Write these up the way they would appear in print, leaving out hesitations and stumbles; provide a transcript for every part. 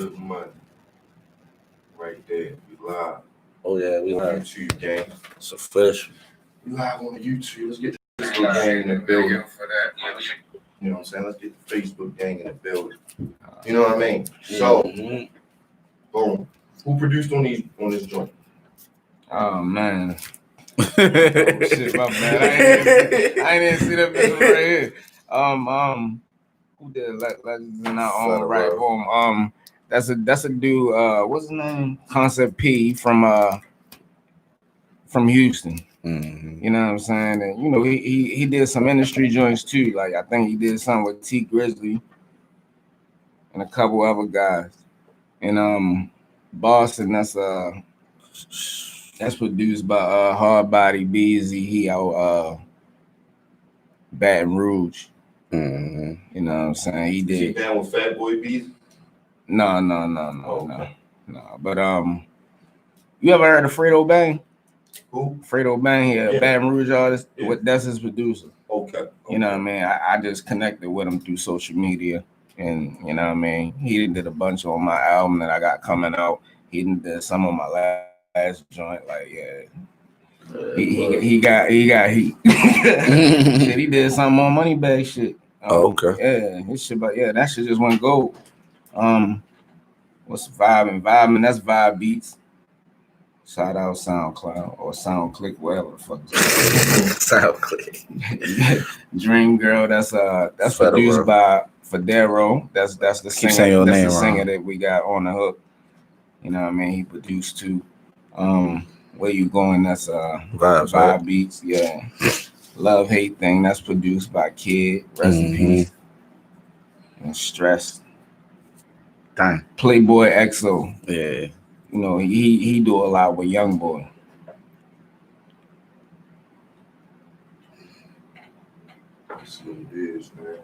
Good money. Right there. We live. Oh yeah, we on live. YouTube, gang. It's official. We live on YouTube. Let's get the Facebook gang in the building. For that. You know what I'm saying? Let's get the Facebook gang in the building. You know what I mean? So, boom. Who produced on this joint? Oh man. Shit, my bad. I ain't even see that video right here. Who did Legends in Our Own Right? Boom. That's a dude. What's his name? Concept P from Houston. Mm-hmm. You know what I'm saying? And you know he did some industry joints too. Like I think he did something with T Grizzly and a couple other guys. And Boston, that's produced by Hard Body Beezy. He out Baton Rouge. Mm-hmm. You know what I'm saying? He did. Is he down with Fat Boy Beezy? No. Okay. No. But you ever heard of Fredo Bang? Who? Fredo Bang, Yeah. Baton Rouge artist. Yeah. That's his producer. Okay. You know what I mean? I just connected with him through social media, and you know what I mean. He did a bunch on my album that I got coming out. He did some on my last joint. Like he got heat. Shit, he did something on Moneybag shit. Okay. Yeah, his shit, but that shit just went gold. What's Vibing? That's Vibe Beats. Shout out SoundCloud or SoundClick, whatever the fuck. SoundClick. Dream Girl. That's produced by Federo. That's the singer. That's the singer that we got on the hook. You know what I mean? He produced too. Where You Going? That's Vibe Beats. Yeah. Love Hate Thing. That's produced by Kid. Rest in peace. And Stress. Dang. Playboy XO. Yeah. You know, he do a lot with Young Boy. That's what it is, man.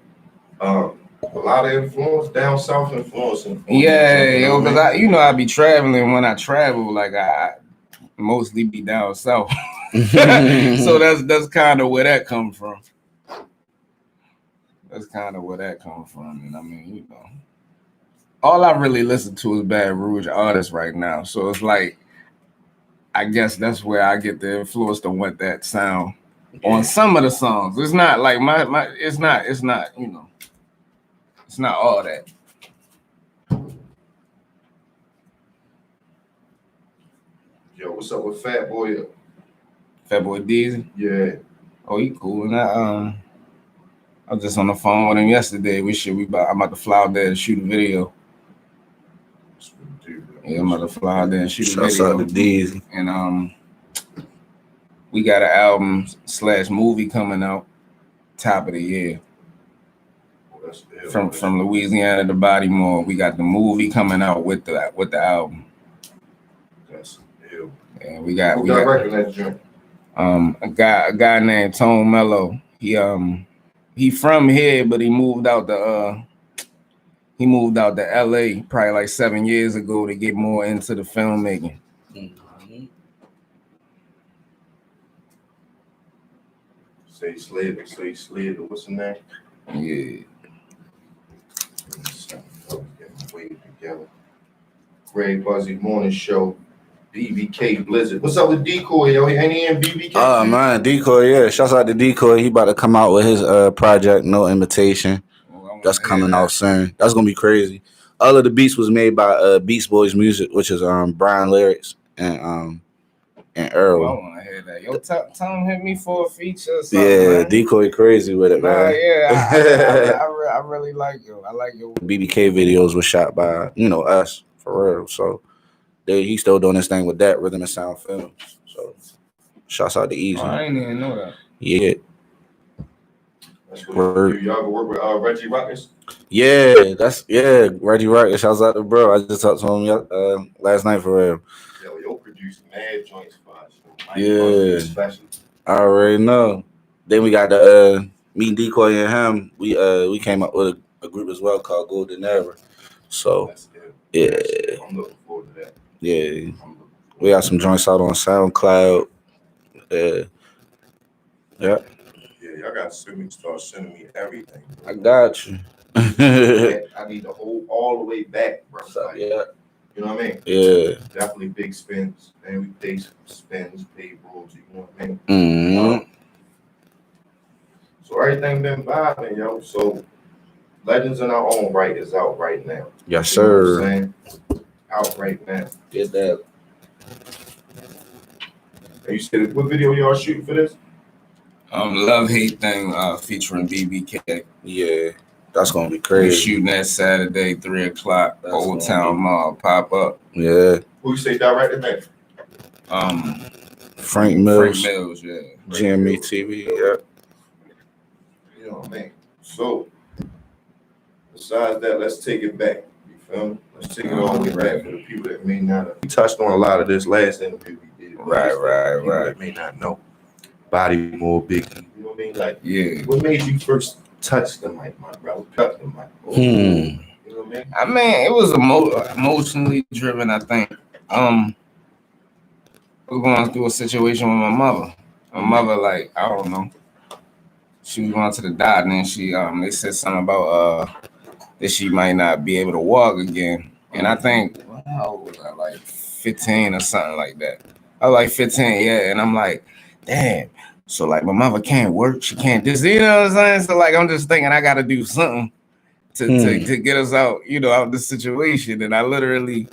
A lot of influence, down south influence. Yeah, because I be traveling. When I travel, like I mostly be down south. So that's kind of where that come from. That's kind of where that come from. And I mean, you know, all I really listen to is Baton Rouge artists right now. So it's like, I guess that's where I get the influence to want that sound on some of the songs. It's not like it's not, you know, it's not all that. Yo, what's up with Fat Boy? Fat Boy Deezy? Yeah. Oh, he cool. And I was just on the phone with him yesterday. I'm about to fly out there and shoot a video. Yeah, I'm about to fly out there and shoot a video. Shout out to Deezy. And we got an album / movie coming out top of the year. From Louisiana to Bodymore. We got the movie coming out with the album. That's ill. And we got record that joint. A guy named Tone Mello. He from here, but he moved out to LA probably like 7 years ago to get more into the filmmaking. Mm-hmm. Say Slater, what's the name? Yeah. Wave together. Greg Buzzy Morning Show. BBK Blizzard. What's up with Decoy, yo? Ain't he in BBK? Oh man, Decoy, yeah. Shouts out to Decoy. He about to come out with his project, No Imitation. That's coming out soon. That's gonna be crazy. All of the beats was made by Beats Boys Music, which is Brian Lyrics and Earl. I want to hear that. Yo, tell him hit me for a feature or something. Yeah, man. Decoy crazy with it, man. Yeah, I really like you. I like your BBK videos were shot by us for real. So he's still doing this thing with that Rhythm and Sound film. So shouts out to Easy. Oh, I didn't even know that. Yeah. That's what y'all go work with Reggie Ruckus? Yeah, Reggie Ruckus. Shouts out to bro. I just talked to him last night for real. Yo, produced mad joints for us. Yeah. I already know. Then we got the me, Decoy, and him. We came up with a group as well called Golden Era. So yeah. I'm looking forward to that. Yeah. We got some joints out on SoundCloud. Yeah. Yeah, y'all got to start sending me everything. I got you. I need to hold all the way back, bro. Like, yeah. You know what I mean? Yeah. Definitely big spins. And we pay spins, pay royalties, you know what I mean? Mm-hmm. So everything been vibing, yo. So Legends in Our Own Right is out right now. Yes, You know what I'm sir. saying? Out right now. Get that. And you said, what video y'all shooting for this? Love Hate Thing featuring BBK. Yeah. That's gonna be We crazy. shooting that Saturday, 3:00, Old Town Mall, pop up. Yeah. Who you say directed that? Frank Mills. Frank Mills, yeah. GME TV, yeah. You know what I mean? So, besides that, let's take it back. You feel me? Let's take it all the way back for the people that may not have. We touched on a lot of this last interview we did. Right. That may not know. Bodymore, Biggie. You know what I mean? Like, yeah. What made you first touch the mic, my brother? Touch the mic. You know what I mean? It was emotionally driven, I think. I was going through a situation with my mother. My mother, like, I don't know. She was going to the doctor, and then they said something about that she might not be able to walk again. And I think, how old was I? Like 15 or something like that. I was like 15, yeah. And I'm like, damn. So like my mother can't work, she can't do, you know what I'm saying? So like I'm just thinking I gotta do something to get us out, out of the situation. And I literally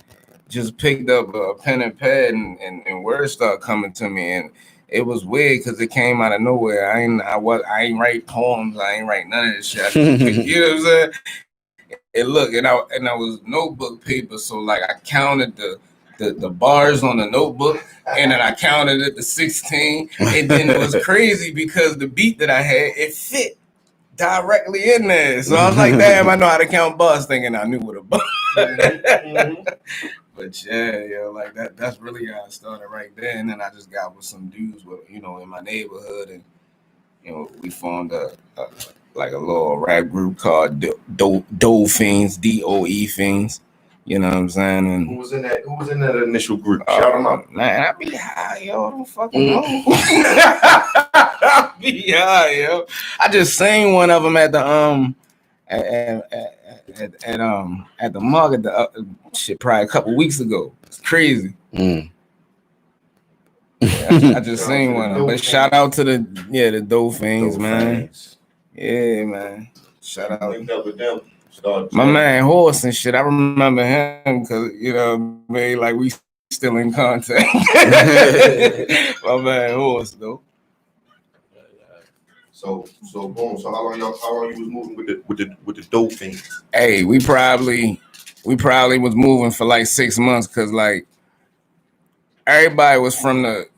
just picked up a pen and pad and words started coming to me. And it was weird because it came out of nowhere. I ain't write poems, I ain't write none of this shit. You know what I'm saying? And look, and I was notebook paper, so like I counted the bars on the notebook, and then I counted it to 16, and then it was crazy because the beat that I had, it fit directly in there. So I was like, damn, I know how to count bars, thinking I knew what a bar. But yeah, like that's really how I started right there. And then I just got with some dudes in my neighborhood, and we formed a little rap group called Doe Fiends, DOE Fiends. You know what I'm saying? And who was in that initial group? Shout them out. Man, I be high, yo. I don't fucking know. I be high, yo. I just seen one of them at the at the mug at the shit probably a couple weeks ago. It's crazy. Yeah, I just seen one of them. But shout out to the Doe Fiends, man. Yeah, man. Shout out. Linked up with them. My man Horse and shit. I remember him because like we still in contact. My man Horse though. So boom. So how long you was moving with the Doe Fiends? Hey, we probably was moving for like 6 months because like everybody was from the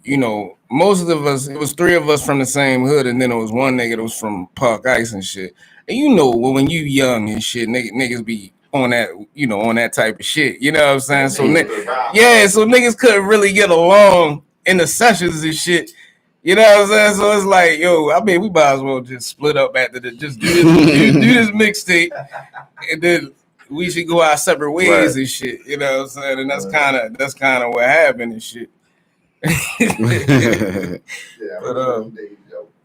most of us. It was 3 of us from the same hood, and then it was one nigga that was from Park Ice and shit. And when you young and shit, niggas be on that, on that type of shit. You know what I'm saying? So so niggas couldn't really get along in the sessions and shit. You know what I'm saying? So it's like, we might as well just split up after just do this mixtape, and then we should go our separate ways and shit. You know what I'm saying? And that's kind of what happened and shit. Yeah,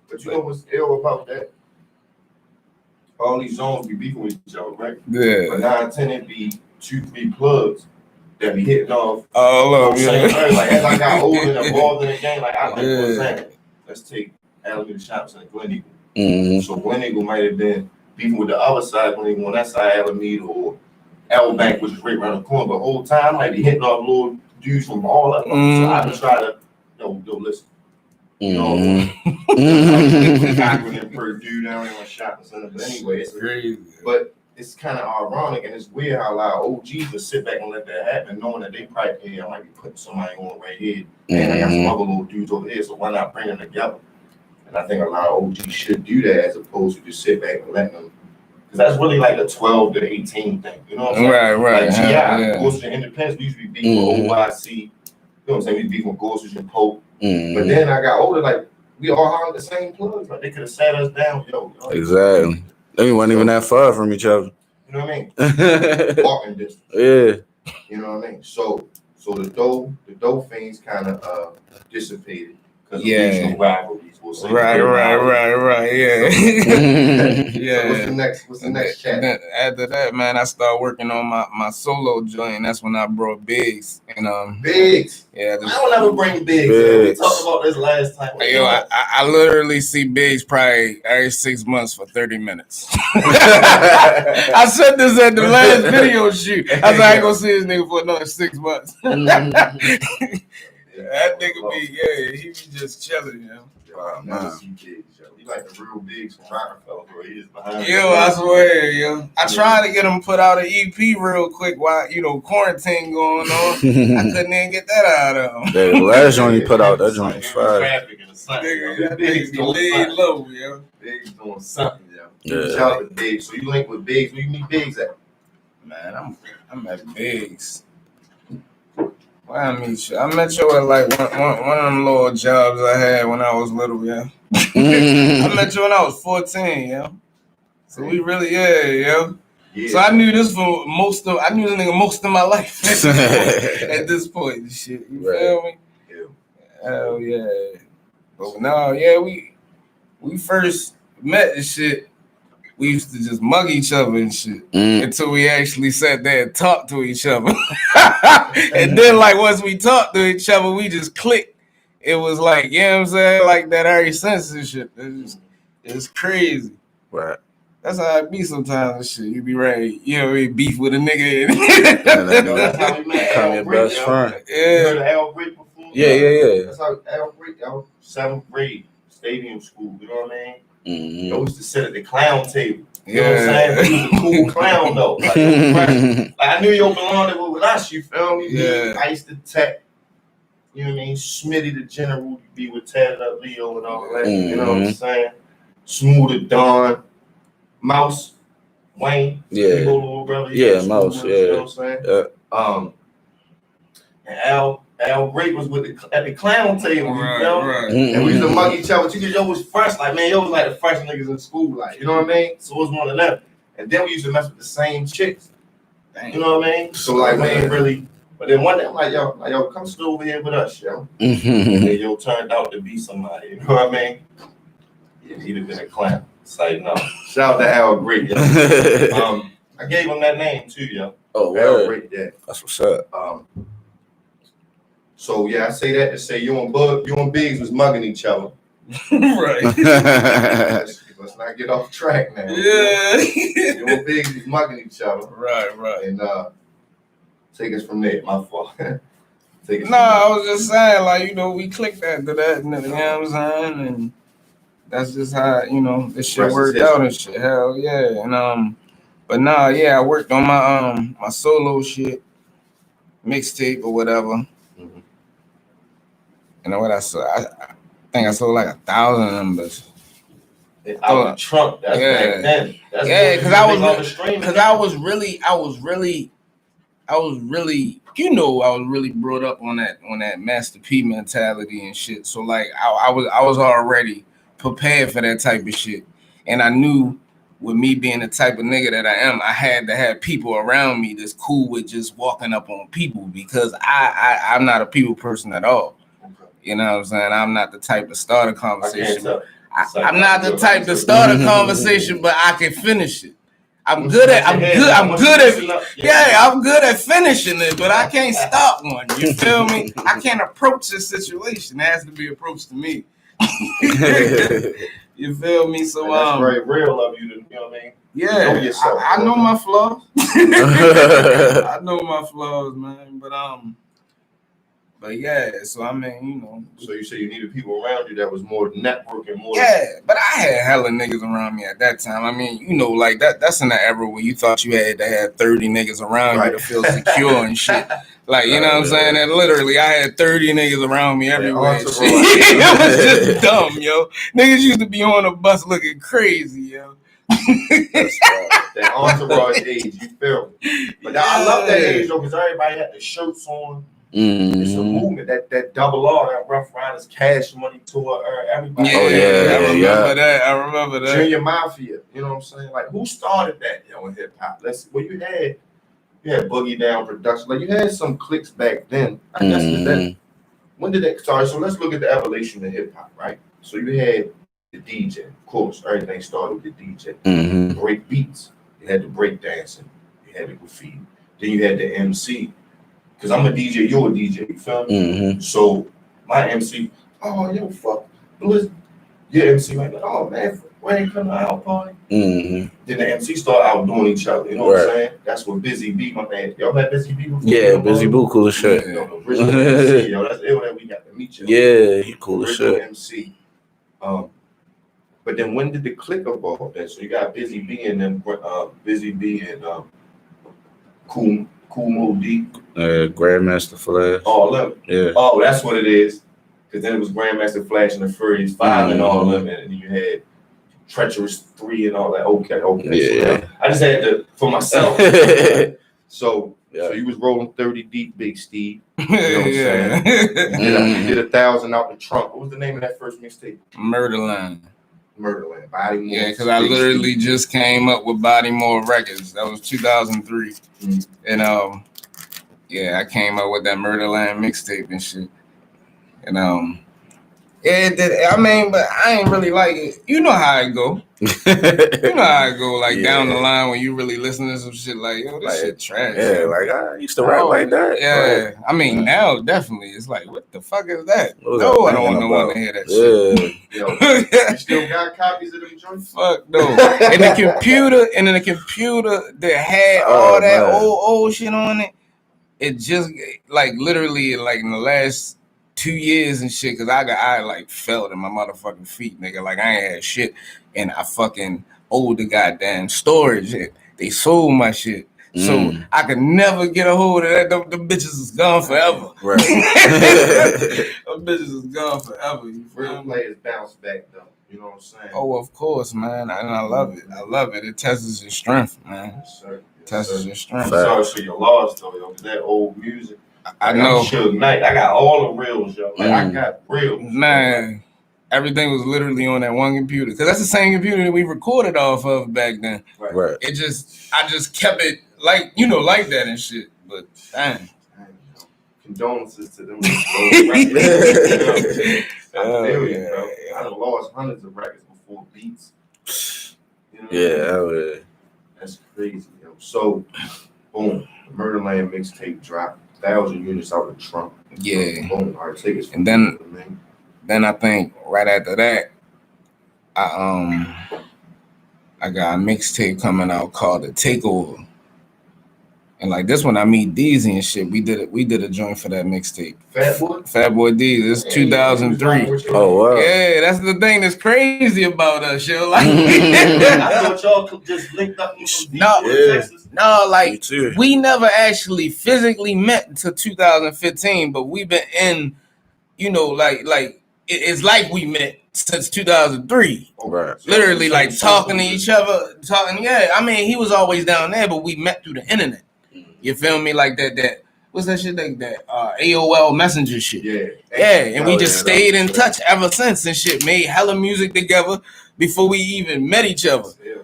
but you know what's ill about that? All these zones be beefing with each other, right? Yeah. But 9 10 it be 2-3 plugs that be hitting off. Oh, yeah. Like as I got older and involved in the game, like for example, let's take Alameda Shops and Glen Eagle. Mm-hmm. So Glen Eagle might have been beefing with the other side, Glen Eagle on that side, Alameda or L Bank, which is right around the corner. But the whole time, I might be hitting off little dudes from all of them. So I just try to, listen. Per dude down in my shopping center. But anyway, it's crazy. But it's kind of ironic and it's weird how a lot of OGs will sit back and let that happen, knowing that they probably, hey, I might be putting somebody on right here, and I got some other little dudes over here, so why not bring them together? And I think a lot of OGs should do that as opposed to just sit back and let them. Because that's really like a 12 to 18 thing. You know what I'm saying? Right. Like G.I., Gorsuch and Independence, we used to be beefing with OYC. You know what I'm saying? We beefing with Gorsuch and Pope. But then I got older, like, we all had the same plugs. Like, they could have sat us down. Exactly. They weren't even that far from each other. You know what I mean? Walking distance. Yeah. You know what I mean? So the Doe Fiends kind of dissipated Yeah. No rivalries. We'll say right. Yeah. Yeah. So what's the next chapter? After that, man, I started working on my solo joint. That's when I brought Biggs. And Biggs. Yeah. I don't ever bring Biggs. We talked about this last time. Yo, I literally see Biggs probably every 6 months for 30 minutes. I said this at the last video shoot. I said I ain't gonna see this nigga for another 6 months. That nigga he be just chilling, I never see Biggs, yo. He like the real Biggs from Rockefeller, bro. He is behind. Yo, I swear, yo. I tried to get him put out an EP real quick while quarantine going on. I couldn't even get that out of him. The last joint he put out, that joint was fire. Nigga, Biggs be laid low, yo. Biggs doing something, yo. Yeah. Shout out to Biggs. So you link with Biggs. Where you meet Biggs at? Man, I'm at Biggs. Where I meet you? I met you at like one of them little jobs I had when I was little, yeah. I met you when I was 14, yeah. So we really, yeah. So I knew this for I knew this nigga most of my life at this point and shit. You feel me? Yeah. Hell yeah. But no, yeah, we first met and shit. We used to just mug each other and shit until we actually sat there and talked to each other. And then, like, once we talked to each other, we just clicked. It was like, you know what I'm saying? Like that every sense and shit. It's crazy. Right. That's how it be sometimes and shit. You be ready, beef with a nigga. That's how we met. Become your best friend. You heard of Al Break before? Yeah. That's how Al Break, 7th grade, stadium school, you know what I mean? Mm-hmm. I used to sit at the clown table. You know what I'm saying? But he was a cool clown though. Like I knew you belonged with us, you feel me? Yeah. I used to tech, you know what I mean? Smitty the General, be with Tatted Up Leo and all that. You know what I'm saying? Smooth Don, Mouse, Wayne, little brother. Mouse, you know what I'm saying? And Al Great was at the clown table, you know? Right. And we used to mug each other. Yo was fresh, like, man, yo was like the fresh niggas in school, like, you know what I mean? So it was one of them. And then we used to mess with the same chicks. You know what I mean? So like, we ain't really. But then one day I'm like, yo, come sit over here with us, yo. And then yo turned out to be somebody, you know what I mean? Yeah, he'd have been a clown. It's like, no. Shout out to Al Great, yo. I gave him that name too, yo. Oh, Al Great, yeah. That's what's up. So yeah, I say that to say you and Biggs was mugging each other. Right. Let's not get off track now. Yeah. You and Biggs was mugging each other. Right. And take us from there. My fault. I was just saying, like, we clicked after that, you know what I'm saying? And that's just how, this shit worked out and shit. Hell yeah. And but I worked on my solo shit, mixtape or whatever. You know what I saw? I think I sold like 1,000 of them, but out the trunk. That's back then. Because I was really, I was really, I was really brought up on that Master P mentality and shit. So like, I was already prepared for that type of shit, and I knew with me being the type of nigga that I am, I had to have people around me that's cool with just walking up on people because I'm not a people person at all. You know what I'm saying? I'm not the type to start a conversation. I'm not the type to start a conversation, but I can finish it. I'm good at finishing it, but I can't stop one. You feel me? I can't approach this situation. It has to be approached to me. You feel me? So that's very real of you to, you know what I mean? Yeah, I know my flaws. I know my flaws, man. But yeah, so I mean, So you say you needed people around you that was more networking, more. Yeah, but I had hella niggas around me at that time. I mean, like that's in the era where you thought you had to have 30 niggas around you to feel secure and shit. Like, you know what I'm saying? And literally, I had 30 niggas around me everywhere. And shit. It was just dumb, yo. Niggas used to be on the bus looking crazy, yo. That entourage age, you feel me? But I love that age though, because everybody had the shirts on. It's a movement, that double R, that Rough Riders Cash Money tour, everybody. I remember that. Junior Mafia, you know what I'm saying? Like, who started that, in hip hop? You had Boogie Down Production, like you had some clicks back then. I guess that when did that? Sorry, so let's look at the evolution of hip hop, right? So you had the DJ, of course. Everything started with the DJ. Mm-hmm. Break beats. You had the break dancing. You had the graffiti. Then you had the MC. Because I'm a DJ, you're a DJ. You feel me? Mm-hmm. So my MC, oh yo, fuck, your MC might be like, oh man, why ain't coming out party? Mm-hmm. Then the MC start outdoing each other. You know what I'm saying? That's what Busy B, my man. Y'all met Busy B before? Yeah, Busy Boo cool as shit. Yo, the original MC, yo, that's ill that we got to meet you. Yeah, he cool as shit. MC. But then when did the click evolve then? So you got Busy B and then Busy B and Cool Mo D. Grandmaster Flash. All of them. Yeah. Oh, that's what it is. Because then it was Grandmaster Flash and the Furious 5 and all of them. And then you had Treacherous 3 and all that. Okay. Yeah. So I just had to, for myself. So you was rolling 30 deep, Big Steve. You know what I'm saying? You did 1,000 out the trunk. What was the name of that first mixtape? Murderland. Bodymore. Yeah, because I literally just came up with Bodymore Records. That was 2003. Mm-hmm. And I came up with that Murderland mixtape and shit. And but I ain't really like it. You know how it go. Down the line when you really listen to some shit like, yo, this shit trash. Yeah, like I used to rap like that. Yeah. Right. I mean, now definitely it's like, what the fuck is that? No, I don't want no one to hear that shit. Yo, you still got copies of them joints? Fuck no. And the computer that had all that old shit on it, it just like literally like in the last 2 years and shit, cause I like felt in my motherfucking feet, nigga. Like I ain't had shit, and I fucking owed the goddamn storage. They sold my shit, so I could never get a hold of that. Them bitches is gone forever. Right. Them bitches is gone forever. You Real players bounce back though. You know what I'm saying? Oh, of course, man, and I love it. It tests your strength, man. Yes, sir. Tests your strength. Sorry for your loss though, yo. That old music. I know. Suge Knight. I got all the reels, yo. I got reels. Man, everything was literally on that one computer. Because that's the same computer that we recorded off of back then. Right. I just kept it like that and shit. But damn. Condolences to them. I feel you, bro. I done lost hundreds of records before beats. You know That's crazy, yo. So, boom. The Murderland mixtape dropped. 1,000 units out the trunk. Yeah. Boom. All right, take it. And then I think right after that, I got a mixtape coming out called The Takeover. And like this one, I meet Deezy and shit. We did a joint for that mixtape. Fat Boy Deezy. It's 2003. Oh wow. Yeah, that's the thing that's crazy about us, yo. Like I thought y'all just linked up with some Texas. No, like we never actually physically met until 2015, but we've been in, it's like we met since 2003. Right. Literally, like talking to each other, Yeah, I mean, he was always down there, but we met through the internet. You feel me? Like that. What's that shit like that? AOL Messenger shit. Yeah. And we just stayed in touch ever since and shit. Made hella music together before we even met each other. Social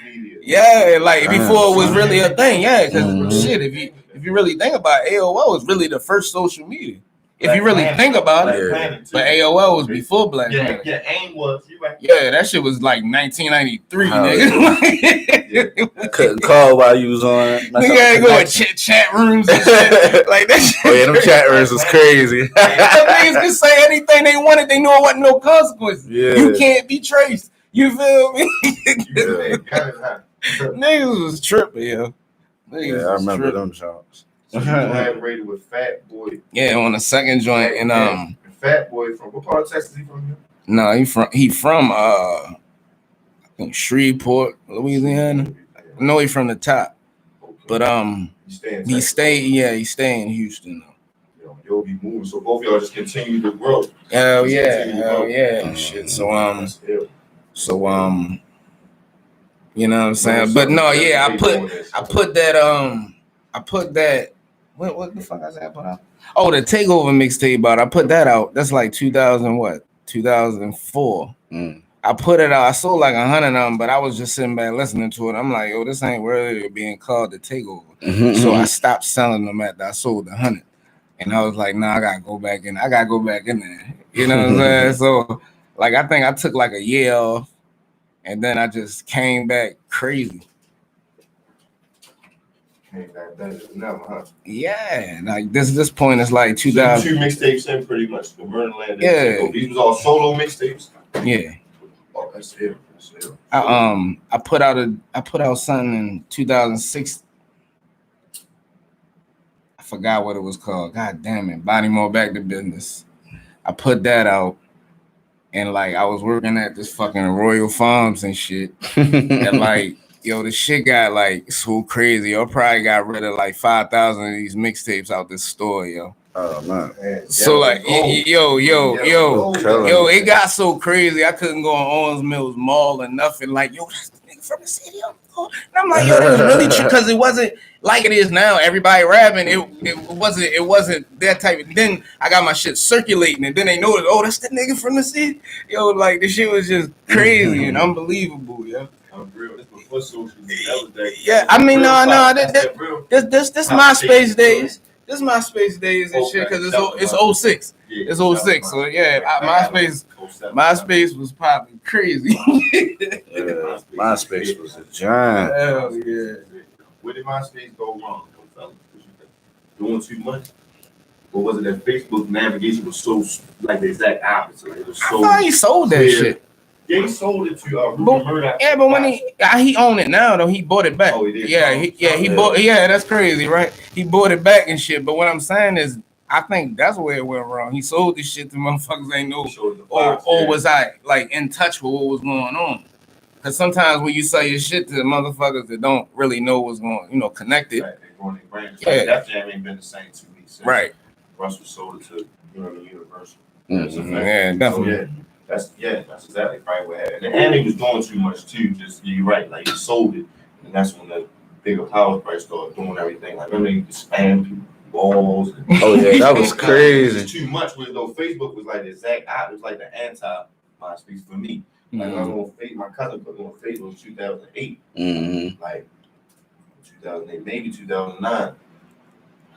media. Yeah, like before it was really a thing. Yeah, because shit, if you really think about it, AOL was really the first social media. If you really think about it, but AOL was before Black Planet. Yeah, AIM was. You right. Yeah, that shit was like 1993, nigga. Couldn't call while you was on. Nigga had to go in chat rooms and shit. Like that shit. Oh yeah, them chat rooms was crazy. Niggas could say anything they wanted. They knew it wasn't no consequences. Yeah. You can't be traced. You feel me? Niggas was tripping, yo. I remember them shots. So you collaborated with Fat Boy. Yeah, on the second joint, and Fat Boy from what part of Texas he from? Here? No, he from I think Shreveport, Louisiana. No, he from the top, but he stay in Houston though. You'll be moving, so both of y'all just continue to grow. Hell yeah, shit. So you know what I'm saying? But no, yeah, I put that. What the fuck I said? Put out? Oh, the Takeover mixtape out. I put that out. That's like 2004. I put it out. I sold like 100 of them, but I was just sitting back listening to it. I'm like, yo, this ain't worthy of being called the Takeover. So I stopped selling them after I sold 100. And I was like, nah, I gotta go back in. I gotta go back in there. You know what I'm saying? So, like, I think I took like a year off, and then I just came back crazy. Came back better than ever, huh? Yeah, like this point is like 2000. So 2 mixtapes in pretty much. The Murderland. Yeah. These was all solo mixtapes. Yeah. Oh, that's it. I put out something in 2006. I forgot what it was called. God damn it. Bodymore Back to Business. I put that out, and like I was working at this fucking Royal Farms and shit. And like, yo, the shit got like so crazy. Yo, probably got rid of like 5,000 of these mixtapes out this store, yo. Oh man. So like, yo, it got so crazy. I couldn't go on Owens Mills Mall or nothing. Like, yo, that's the nigga from the city. And I'm like, yo, that's really true, because it wasn't like it is now. Everybody rapping. It wasn't that type of. Then I got my shit circulating, and then they noticed, oh, that's the nigga from the city. Yo, like the shit was just crazy and unbelievable, yo. Real. This before social media. Yeah, I mean, this MySpace days. This MySpace days and shit, because it's 06. It's 06. So yeah, MySpace was popping crazy. MySpace was a giant. Hell yeah. Where did MySpace go wrong, fellas? Doing too much? Or was it that Facebook navigation was so like the exact opposite? Like, it was so. I thought he sold that shit. Yeah, he sold it to Murdoch. Yeah, but when he owned it now though, he bought it back. Oh, he did. He bought. Yeah, that's crazy, right? He bought it back and shit. But what I'm saying is, I think that's where it went wrong. He sold this shit to motherfuckers ain't know, or was I like in touch with what was going on? Because sometimes when you sell your shit to motherfuckers that don't really know what's going, connected. Right, they're going their brand. Yeah. That jam ain't been the same 2 weeks since. Right. Russell sold it to Universal. Mm-hmm. Yeah, definitely. So, that's exactly probably what happened. And he was doing too much too. Just you're right, like he sold it, and that's when the bigger power price started doing everything. Like remember, you could spam people balls. Oh yeah, that was crazy. It was too much. With though Facebook was like the exact opposite. It was like the anti MySpace for me. Like I was on Facebook. My cousin put me on Facebook in 2008. Like 2008, maybe 2009.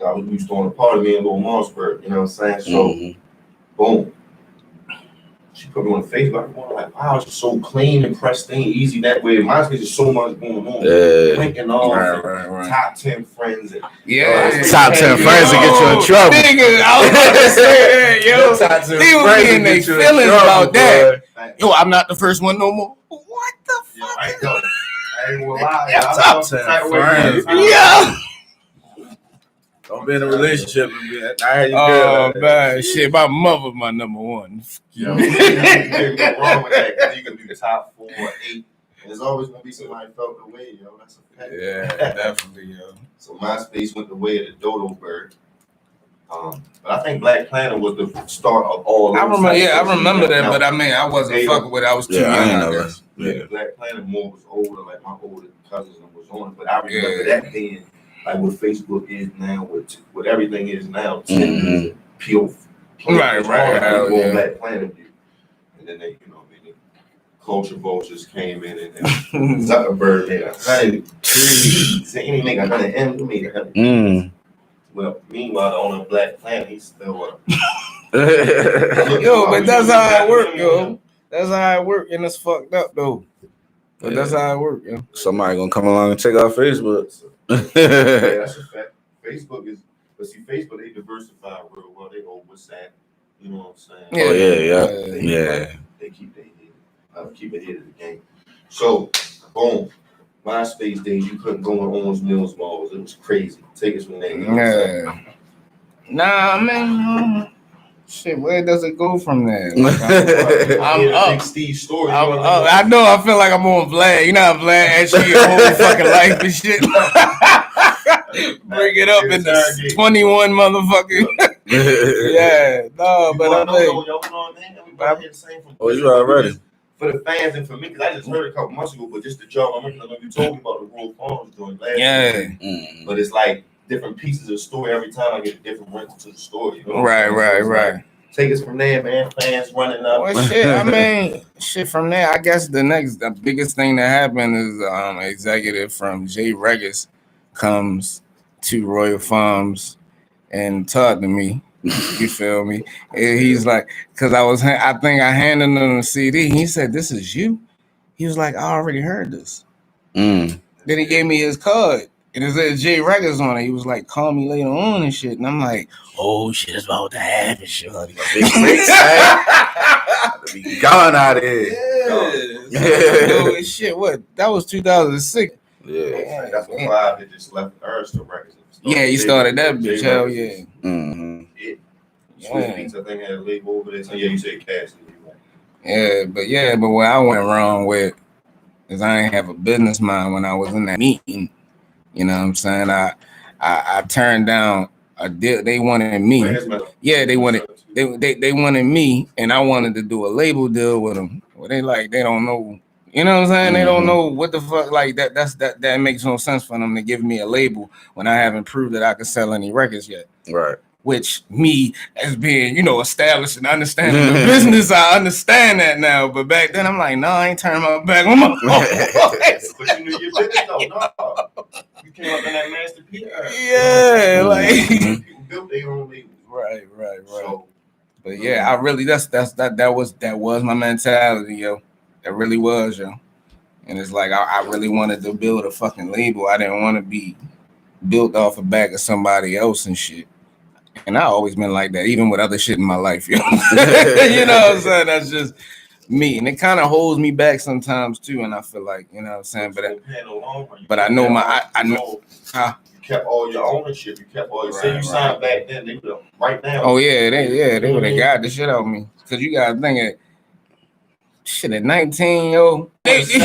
We was throwing a party, me and Lil Mossberg. You know what I'm saying? So, boom. She put me on Facebook. I'm like, wow, it's so clean and pristine, easy that way. MySpace is so much going on. Linking off, right. Top 10 friends. And, top 10 friends to get you in trouble. Nigga, I was about to say that, yo. Top 10 friends getting their feelings about that. Yo, I'm not the first one no more. What the fuck? I ain't gonna lie. Top 10 friends. Yeah. Don't be in a relationship and be like, oh man, shit, my mother my number one. Yo, you can't go wrong with that because you can do top 4 or 8. And there's always gonna be somebody felt the way, yo. That's a fact. Yeah, definitely, yo. So MySpace went the way of the dodo bird. But I think Black Planet was the start of all. I remember that, but I mean, I wasn't fucking with it. I was too young. I guess. Yeah, Black Planet more was older, like my older cousins was on it. But I remember that being like what Facebook is now, what everything is now. Pure. Right. Black Planet view, and then they, the culture vultures came in, and then Zuckerberg made 100 trees. Any nigga 100 M, made 100. Well, meanwhile, on a Black Planet, he's still up. Yo, but that's how it work, yo. That's how it work, and it's fucked up though. But that's how it work, yo. Somebody gonna come along and take out Facebook. That's a fact. Facebook, they diversify real well. They go WhatsApp, you know what I'm saying? Yeah. They keep ahead of the game. So, boom. MySpace days, you couldn't go on Owens Mills malls. It was crazy. Take us from there. Yeah. Nah, man. Shit, where does it go from there? Like, I'm up. Big Steve story. I know. I feel like I'm on Vlad. You know how Vlad actually your whole fucking life and shit. Bring it up in the 21 motherfucker. Yeah, no, but I'm like, oh, you already. For the fans and for me, because I just heard a couple months ago, but just the job. I remember you told me about the Royal Farms doing last year. But it's like different pieces of the story every time I get a different wrinkle to the story. You know right. Like, take us from there, man. Fans running up. Well, shit. I mean, from there. I guess the biggest thing that happened is an executive from Jay Regis comes to Royal Farms and talk to me. You feel me? And he's like, because I think I handed him the CD. He said, "This is you." He was like, "I already heard this." Then he gave me his card. And it said J Records on it. He was like, "Call me later on" and shit. And I'm like, "Oh shit, it's about to happen, shit." Big breaks, man. Be gone out of here. Yeah. Shit, what? That was 2006. Yeah. That's when Clive had just left Arista Records. Yeah, he started that bitch. Hell yeah. Swiss Beats, I think, had a label over there. So yeah, you said Cash. Yeah, but what I went wrong with is I didn't have a business mind when I was in that meeting. You know what I'm saying? I turned down a deal. They wanted me. Yeah, they wanted me, and I wanted to do a label deal with them. Well, they don't know. You know what I'm saying? They don't know what the fuck. Like that makes no sense for them to give me a label when I haven't proved that I can sell any records yet. Right. Which me as being, established and understanding the business, I understand that now. But back then, I'm like, no, I ain't turning my back on my voice. But you knew your business, though. No, you came up in that Master P. Yeah, like people built their own labels. Right. So, but yeah, I really that was my mentality, yo. It really was, yo. And it's like I really wanted to build a fucking label. I didn't want to be built off the back of somebody else and shit. And I always been like that, even with other shit in my life, yo. You know what I'm saying? That's just me. And it kind of holds me back sometimes too. And I feel like, you know what I'm saying? But I know I know. You kept all your ownership. You kept all your. Say you signed back then, they would have right now. Oh yeah, they would have got the shit out of me. Cause you gotta think it. Shit, at 19, yo. Nigga,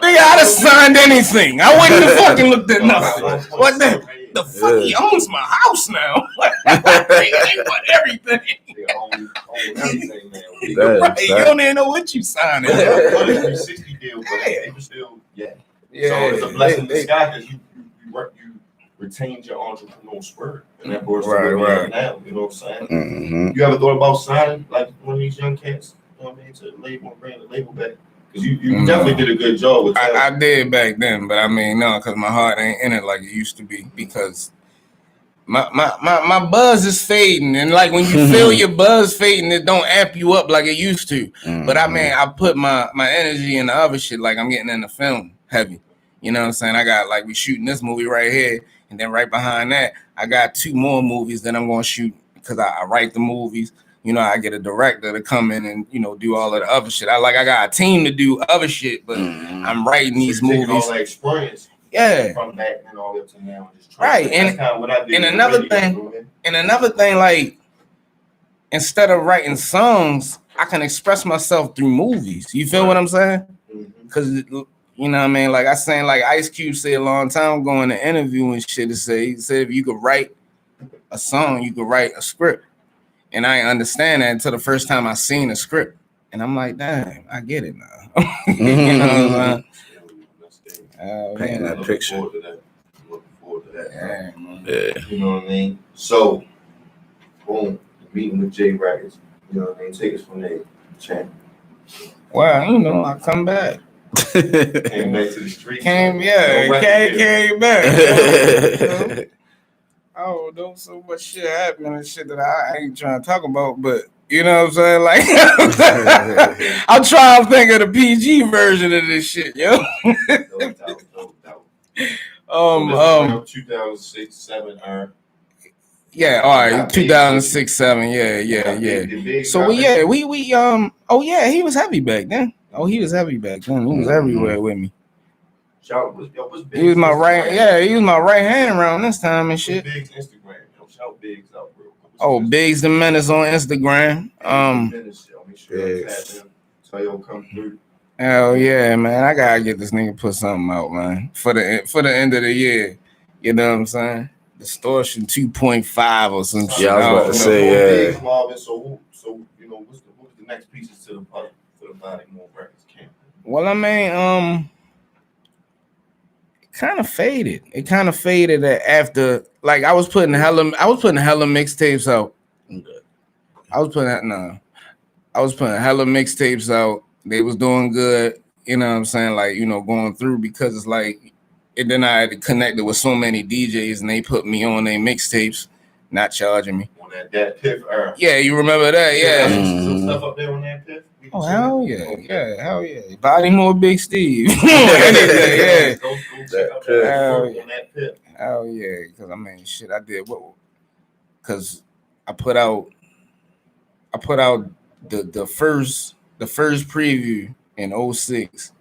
I'd have signed anything. I wouldn't have fucking looked at nothing. What the fuck? He owns my house now. They want everything. They own everything now. Right. You don't even know what you signed. It was a 360 deal, but they were still, yeah. So it's a blessing in disguise because you retained your entrepreneurial spirit. And that board's right now. You know what I'm saying? Mm-hmm. You ever thought about signing like one of these young cats? You know what I mean? To the label and bring the label back? Because you definitely did a good job with that. I did back then, but I mean, no, because my heart ain't in it like it used to be. Because my buzz is fading. And like when you feel your buzz fading, it don't amp you up like it used to. Mm-hmm. But I mean, I put my energy in the other shit, like I'm getting in the film heavy. You know what I'm saying? I got like we shooting this movie right here. And then right behind that, I got 2 more movies that I'm going to shoot because I write the movies. You know, I get a director to come in and, do all of the other shit. I got a team to do other shit, but I'm writing these movies. All that experience. Yeah. From back and all the way up to now. Just right. And, kind of what I did another thing, like, instead of writing songs, I can express myself through movies. You feel what I'm saying? Because... You know what I mean? Like I saying, like Ice Cube said a long time ago in the interview and shit. He said if you could write a song, you could write a script. And I didn't understand that until the first time I seen a script. And I'm like, damn, I get it now. You know what I'm saying? Painting that picture. Looking forward to that. Yeah. You know what I mean? So, boom, meeting with J Records. You know what I mean? Take us from there, champ. Well, I come back. Came back to the street. Came back. Oh, there was so much shit happening and shit that I ain't trying to talk about, but you know what I'm saying? Like, I'm trying to think of the PG version of this shit, yo. 2006, 7, yeah, all right, 2006, 7, yeah. So he was heavy back then. Oh, he was heavy back then. He was everywhere with me. He was my right. Yeah, he was my right hand around this time and shit. Biggs Instagram. Shout Biggs out, bro. Oh, Biggs the Menace on Instagram. Come through. Hell yeah, man! I gotta get this nigga put something out, man. For the end of the year. You know what I'm saying? Distortion 2.5 or some shit. Yeah, I was about to say, yeah. Marvin, so what's the next pieces to the puzzle? Bodymore Records camp? Well, I mean, it kind of faded. It kind of faded after, like, I was putting hella mixtapes out. I was putting hella mixtapes out. They was doing good. You know what I'm saying? Like, going through because it's like And then I had connected with so many DJs, and they put me on their mixtapes, not charging me. On that Piff era. Yeah, you remember that? Yeah. Some stuff up there on that Piff. Oh hell yeah, okay. Hell yeah. Bodymore, Big Steve. Yeah. Go check out that Piff. Hell yeah, because I mean, shit, I did what? Because I put out the first preview in 06.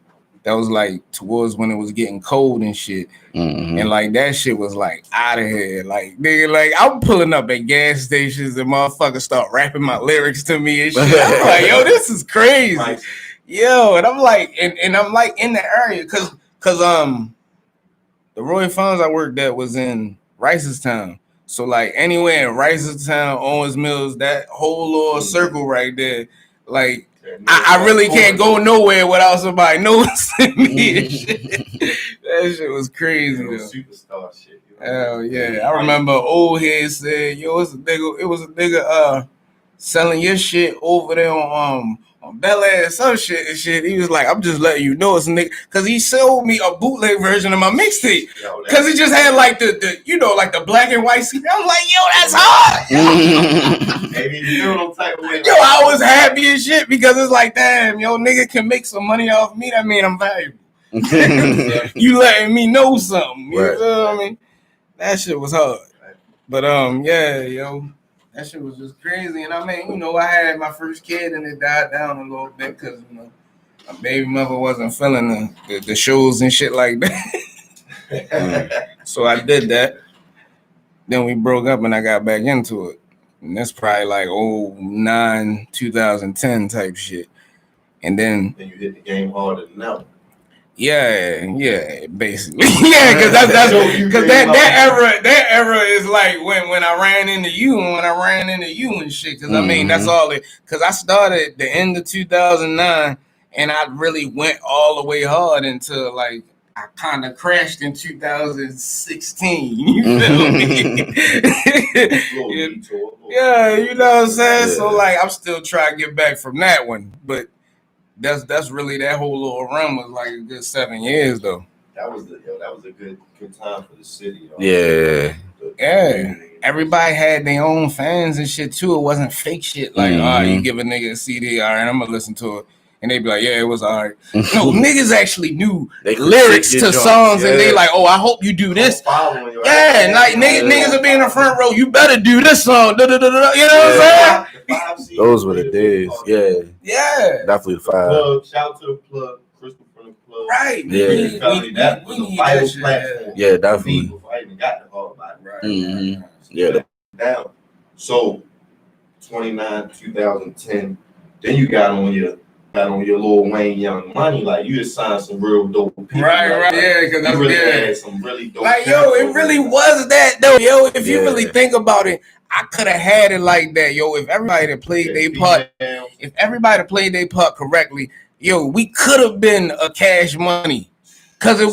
That was like towards when it was getting cold and shit. Mm-hmm. And like that shit was like out of here. Like nigga, like I'm pulling up at gas stations and motherfuckers start rapping my lyrics to me and shit. I'm like, yo, this is crazy. Nice. Yo, and I'm like, and I'm like in the area cause the Roy Farms I worked at was in Ricestown. So like anywhere in Ricestown, Owens Mills, that whole little circle right there, like I really can't go nowhere without somebody noticing me and shit. That shit was crazy though. Superstar shit. Hell yeah. I remember old head said, yo, it was a nigga selling your shit over there on Bel Air, some shit and shit. He was like, I'm just letting you know it's a nigga, cause he sold me a bootleg version of my mixtape. Cause he just had like the you know, like the black and white screen. I'm like, yo, that's hard. Maybe you feel no type of way. Yo, I was happy as shit because it's like, damn, yo, nigga can make some money off me. That mean I'm valuable. You letting me know something. You feel what I mean? That shit was hard. But yeah, yo. That shit was just crazy. And I mean, you know, I had my first kid and it died down a little bit because, you know, my baby mother wasn't feeling the shows and shit like that. So I did that. Then we broke up and I got back into it. And that's probably like 09, 2010 type shit. And then you hit the game harder than now. Yeah, basically. Yeah, because that era is like when I ran into you and shit. Because I mean, that's all it. Because I started the end of 2009, and I really went all the way hard until like I kind of crashed in 2016. You feel me? Yeah, you know what I'm saying. Yeah. So like, I'm still trying to get back from that one, but. That's really that whole little run was like a good 7 years though. That was a good time for the city. Yeah. Everybody had their own fans and shit too. It wasn't fake shit like, you give a nigga a CD, all right, I'm gonna listen to it. And they be like, yeah, it was all right. No, niggas actually knew lyrics to songs, and they like, oh, I hope you do this. Yeah, like niggas will be in the front row. You better do this song. You know what I'm saying? Those were the days. Yeah. Definitely the five. Shout out to the plug, Crystal from the plug. Right. That was a vital platform. Yeah, definitely. Before I even got the hard body. Right. Mm-hmm. Yeah. Down. So 29, 2010. Then you got on your Lil Wayne Young Money, like you just signed some real dope people. Right, yeah, because that's really had some really dope. Like, yo, it really was that though, yo. If you really think about it, I could have had it like that, yo. If everybody that played their part, correctly, yo, we could have been a Cash Money, because it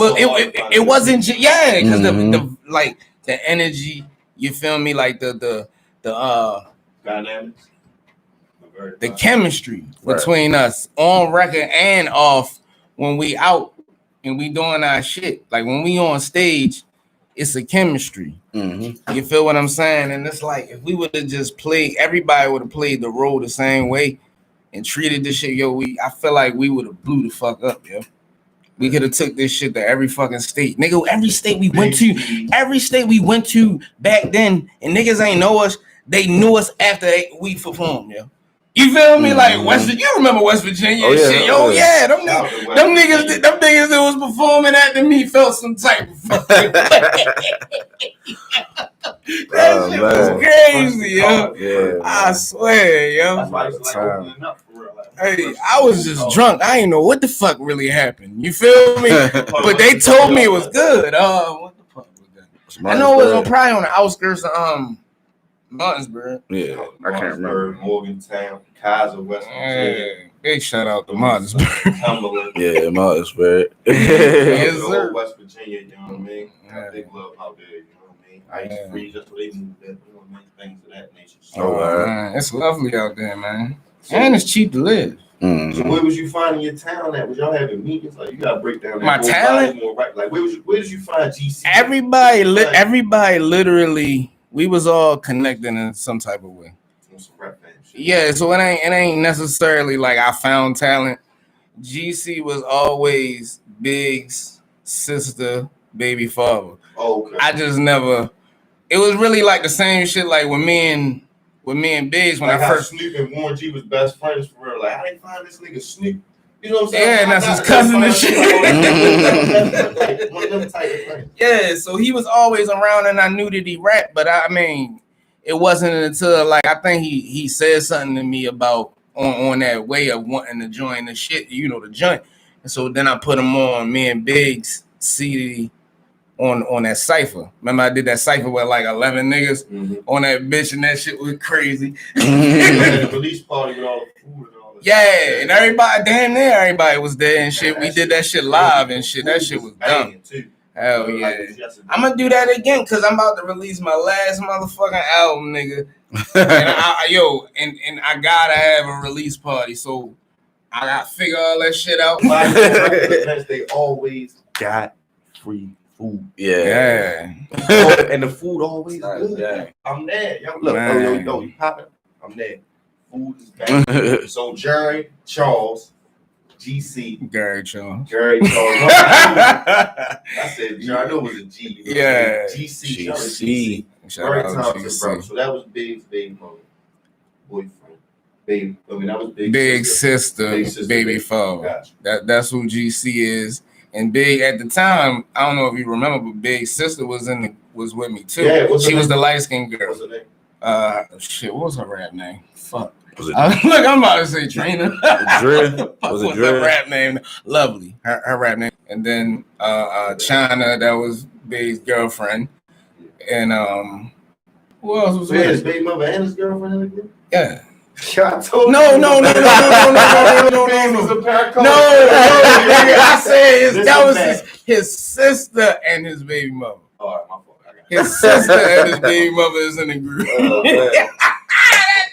wasn't just because the energy, you feel me, like the dynamics. The chemistry between us on record and off when we out and we doing our shit. Like when we on stage, it's a chemistry. Mm-hmm. You feel what I'm saying? And it's like if we would have just played, everybody would have played the role the same way and treated this shit, yo. I feel like we would have blew the fuck up, yo. We could have took this shit to every fucking state. Nigga, every state we went to back then, and niggas ain't know us, they knew us after we performed, yo. You feel me? Like West Virginia, you remember West Virginia and shit? Yo, yeah, them niggas that was performing after me felt some type of fucking that shit was crazy, yo. Yeah, I swear, yo. Hey, I was just drunk. I didn't know what the fuck really happened. You feel me? But they told me it was good. What the fuck was that? I know it was probably on the outskirts of Martinsburg. Yeah, I can't remember. Morgantown, Kaiser, West Virginia. Big shout out to Martinsburg. Cumberland. Yeah, Martinsburg. Yes, sir. West Virginia, you know what I mean? Big love out there, you know what I mean? I free just so they move there, you know what I mean? Things of that nature. So, man, it's lovely out there, man. And it's cheap to live. So where was you finding your talent at? Was y'all having meetings? Like you gotta break down that my talent. Right? Like where did you find GC? Everybody literally, we was all connected in some type of way. Yeah, so it ain't necessarily like I found talent. GC was always Big's sister, baby father. Oh, okay. I just never. It was really like the same shit. Like with me and Biggs when like I first. Snoop and Warren G was best friends for real. Like how they find this nigga Snoop? You know what I'm saying? Yeah, and that's his cousin and shit. Like, one of them type of things. Yeah, so he was always around, and I knew that he rapped, but I mean, it wasn't until like I think he said something to me about on that way of wanting to join the shit, the joint. And so then I put him on me and Biggs CD on that cypher. Remember I did that cypher with like 11 niggas on that bitch, and that shit was crazy. The release party with all the food and all that. Yeah, and everybody was there and shit. We did that shit live and shit. That shit was dumb. Hell yeah. I'm gonna do that again because I'm about to release my last motherfucking album, nigga. And I gotta have a release party, so I gotta figure all that shit out. They always got free food. Yeah. And the food always good. Yeah. I'm there. Yo, look, yo, you popping? I'm there. Food is back. So Jerry, Charles, GC. Gary Charles. I said, Jerry, I knew it was a G. Yeah. GC. Very talented, bro. So that was Big's baby mother, boyfriend. That was Big sister, baby father. Gotcha. That's who GC is. And Big at the time, I don't know if you remember, but Big's sister was with me too. Yeah, she was the light skinned girl. What's her name? Shit, what was her rap name? Fuck. Look, I'm about to say Trina. Was it her rap name? Lovely. Her rap name. And then China, that was Big's girlfriend. And who else was his baby mother and his girlfriend in the group? Yeah. No. I said that was his sister and his baby mother. All right, my fault. His sister and his baby mother is in the group. That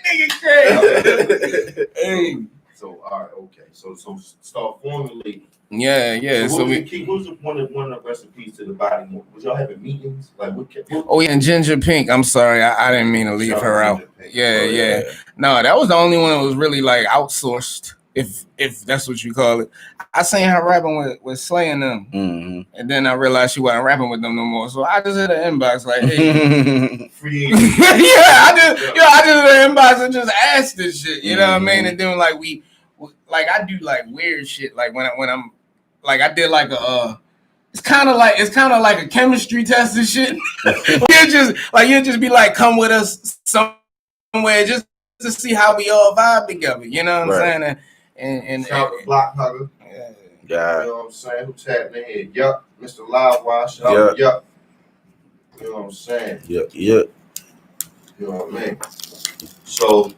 nigga crazy. Hey. So all right, okay. So start formulating. Yeah. So what was one of the recipes to the Bodymore? Was y'all having meetings? Like what? Oh yeah, and Ginger Pink. I'm sorry, I didn't mean to leave her out. Yeah. No, that was the only one that was really like outsourced, if that's what you call it. I seen her rapping with Slay and them, and then I realized she wasn't rapping with them no more. So I just hit the inbox like, hey, free. I just hit the inbox and just asked this shit. You know what I mean? And then like I do like weird shit. Like when I'm like I did like a it's kind of like a chemistry test and shit. You'll just be like, come with us somewhere just to see how we all vibe together. You know what I'm saying? And Block Hugger. Yeah. You know what I'm saying? Who's happening here? Yup. Mr. Live Wash. Yup. You know what I'm saying? Yep. You know what I mean? So,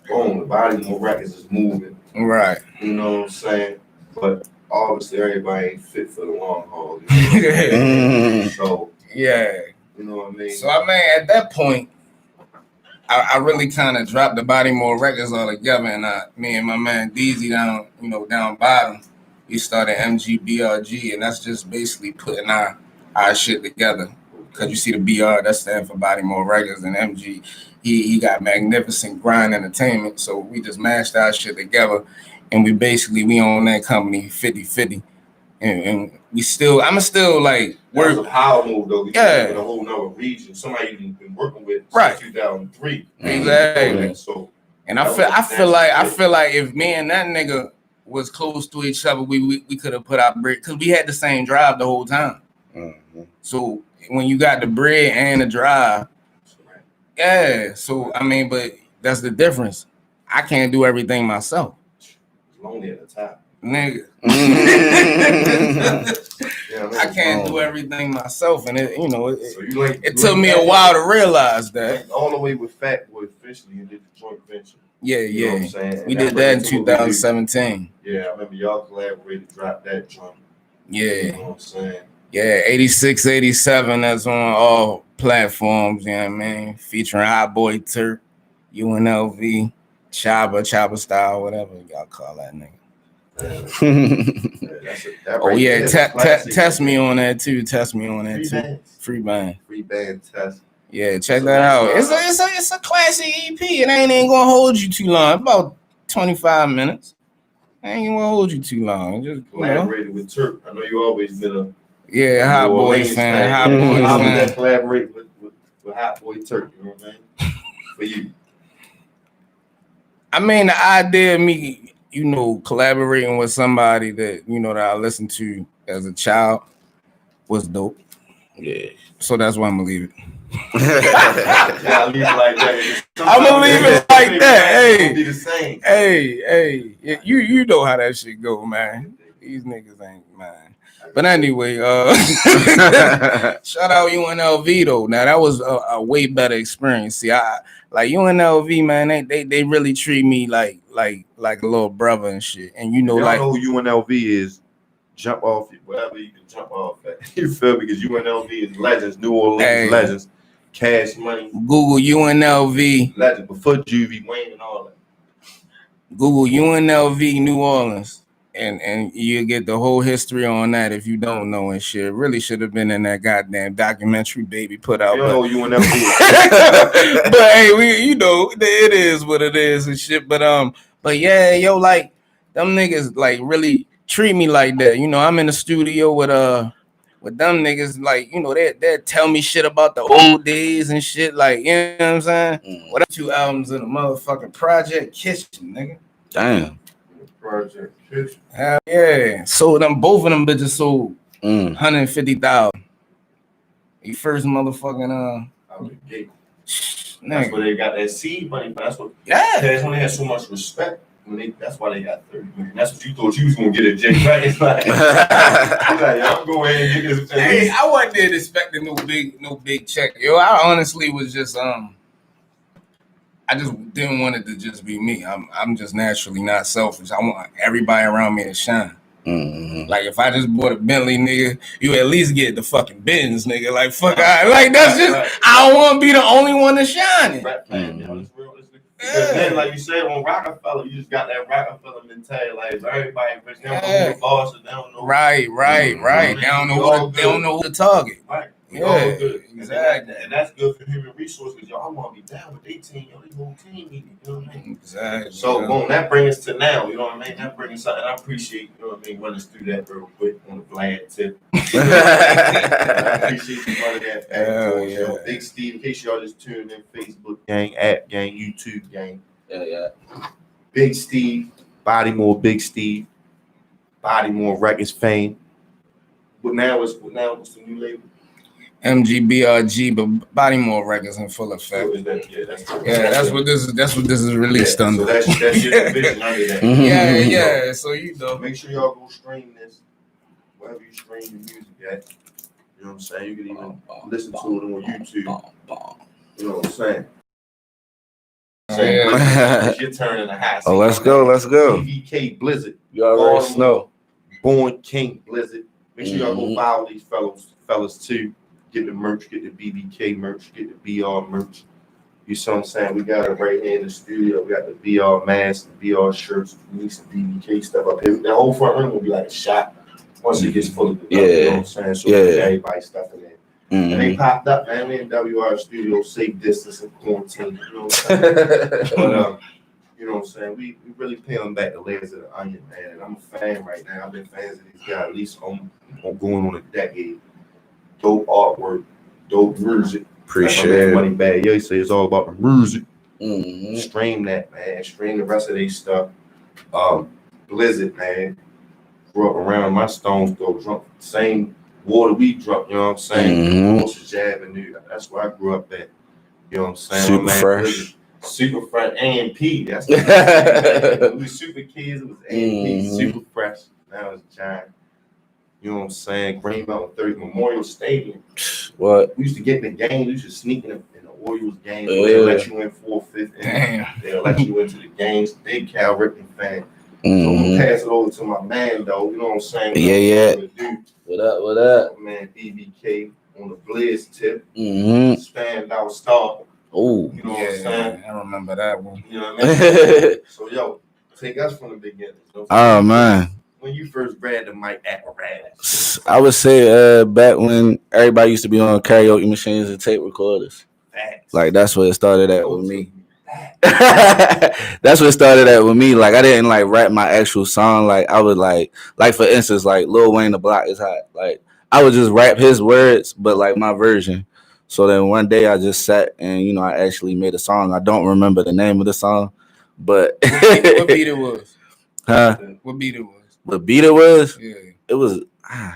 boom, the Bodymore records is moving. Right. You know what I'm saying? But obviously everybody ain't fit for the long haul. So, yeah. You know what I mean? So I mean at that point, I really kind of dropped the Bodymore records all together, and me and my man DZ down bottom, we started MGBRG, and that's just basically putting our shit together. Cause you see the BR, that stands for Bodymore Records, and MG, he got Magnificent Grind Entertainment, so we just mashed our shit together, and we own that company 50-50. And I'm still like work. That was a power move though. Yeah, in a whole nother region. Somebody you've been working with since 2003. Exactly. So, and I feel like if me and that nigga was close to each other, we could have put out bread because we had the same drive the whole time. So when you got the bread and the drive, yeah. So I mean, but that's the difference. I can't do everything myself. It's lonely at the top. Nigga. I can't do everything myself, and it took me a while to realize that. All the way with Fat Boy officially, you did the joint venture. Yeah. You know what I'm saying? We did that in 2017. Yeah, I remember y'all collaborated, dropped that joint. Yeah. You know what I'm saying? Yeah, 86, 87, that's on all platforms, you know what I mean? Featuring Hot Boy Turk, UNLV, Chopper style, whatever y'all call that nigga. Test me on that too. Test me on that too. Free band test. Yeah, check that out. It's a classic EP. It ain't gonna hold you too long. About 25 minutes. I ain't gonna hold you too long. Just collaborated with Turk. I know you always been a Hot Boy fan. How would that collaborate with Hot Boy Turk? You know what I mean? For you. I mean, the idea of me, collaborating with somebody that that I listened to as a child was dope. Yeah. So that's why I'm gonna leave it. I'll leave it like that. I'm gonna leave it like that. Hey, be the same. Hey, you know how that shit go, man. These niggas ain't mine. But anyway, shout out UNLV though. Now that was a way better experience. See, I like UNLV, man. They really treat me like a little brother and shit. And y'all know who UNLV is. Jump off whatever you can jump off at. You feel me? Because UNLV is legends, New Orleans legends, Cash Money. Google UNLV legend before Juvie, Wayne, and all that. Google UNLV New Orleans, and you get the whole history on that if you don't know and shit. Really should have been in that goddamn documentary Baby put out. You know UNLV. But hey, it is what it is and shit. But yeah, yo, like them niggas like really treat me like that. I'm in the studio with them niggas, like, they tell me shit about the old days and shit, like, you know what I'm saying? What up, 2 albums in a motherfucking Project Kitchen, nigga. Damn. Project Kitchen. Hell yeah. So both of them bitches sold 150,000. You first motherfucking that's where they got that seed money, but that's when they had so much respect. That's why they got 30 million. That's what you thought you was gonna get a J, right? It's like, I'm going ahead and get this. Hey, I wasn't expecting no big check. Yo, I honestly was just I just didn't want it to just be me. I'm just naturally not selfish. I want everybody around me to shine. Mm-hmm. Like if I just bought a Bentley, nigga, you at least get the fucking Benz, nigga. Like fuck, that's just I don't want to be the only one to shine it. Then, like you said, on Rockefeller, you just got that Rockefeller mentality. Like everybody, they don't know who the boss is. They don't know. Right. They don't know who to target. Right. Yeah, exactly. And that's good for human resources because y'all want to be down with 18. Y'all the whole team. You know what I mean? Exactly. So boom, that brings us to now. You know what I mean? That brings us something. I appreciate, you know what I mean, running us through that real quick on the Vlad tip. I appreciate you running that. Yeah. Big Steve, in case y'all just tuned in, Facebook gang, app gang, YouTube gang. Yeah. Big Steve, Bodymore, Big Steve, Bodymore Records fame. But now what's the new label? MGBRG, but Bodymore Records in full effect. That's what this is released under. So that's your division under that. Yeah. So make sure y'all go stream this wherever you stream your music at. You know what I'm saying? You can even listen to it on YouTube. You know what I'm saying? It's your turn in the house. Oh, let's go. BBK Blizzard. You already know. Born King Blizzard. Make sure y'all go follow these fellas too. Get the merch, get the BBK merch, get the BR merch. You see what I'm saying? We got it right here in the studio. We got the BR mask, the BR shirts. We need some BBK stuff up here. The whole front room will be like a shop once it gets full of the you know what I'm saying? So everybody stuff in there. And they popped up, man. We in WR studio, safe distance and quarantine. You know what I'm saying? But you know what I'm saying? We really peeling back the layers of the onion, man. And I'm a fan right now. I've been fans of these guys at least going on a decade. Dope artwork, dope music. Appreciate it. Money bag. Yo, he say it's all about the music. Mm-hmm. Stream that, man. Stream the rest of their stuff. Blizzard, man. Grew up around my Stones though. Drunk same water we drunk. You know what I'm saying? Osage Avenue. That's where I grew up at. You know what I'm saying? Super fresh. Blizzard. Super fresh. A&P. That's what we were super kids. It was A&P. Super fresh. Now it's giant. You know what I'm saying? Green Mountain 30 Memorial Stadium. What? We used to get in the game. We used to sneak in the Orioles game. They'll let you in 4th, 5th. They'll let you into the games. Big Cal Ripken fan. So I'm going to pass it over to my man, though. You know what I'm saying? Yeah. What up? Man, BBK on the Blizz tip. Mm-hmm. Standout star. Oh, You know what I'm saying? I remember that one. You know what I mean? So yo, take us from the beginning. Oh man. When you first grabbed the mic apparatus, I would say back when everybody used to be on karaoke machines and tape recorders. Facts. Like that's where it started at with me. That's what it started at with me. Like I didn't like rap my actual song. Like I would like for instance, like Lil Wayne "The Block Is Hot." Like I would just rap his words, but like my version. So then one day I just sat and I actually made a song. I don't remember the name of the song, but what beat it was? Huh? What beat it was? What beat it was? Yeah. It was.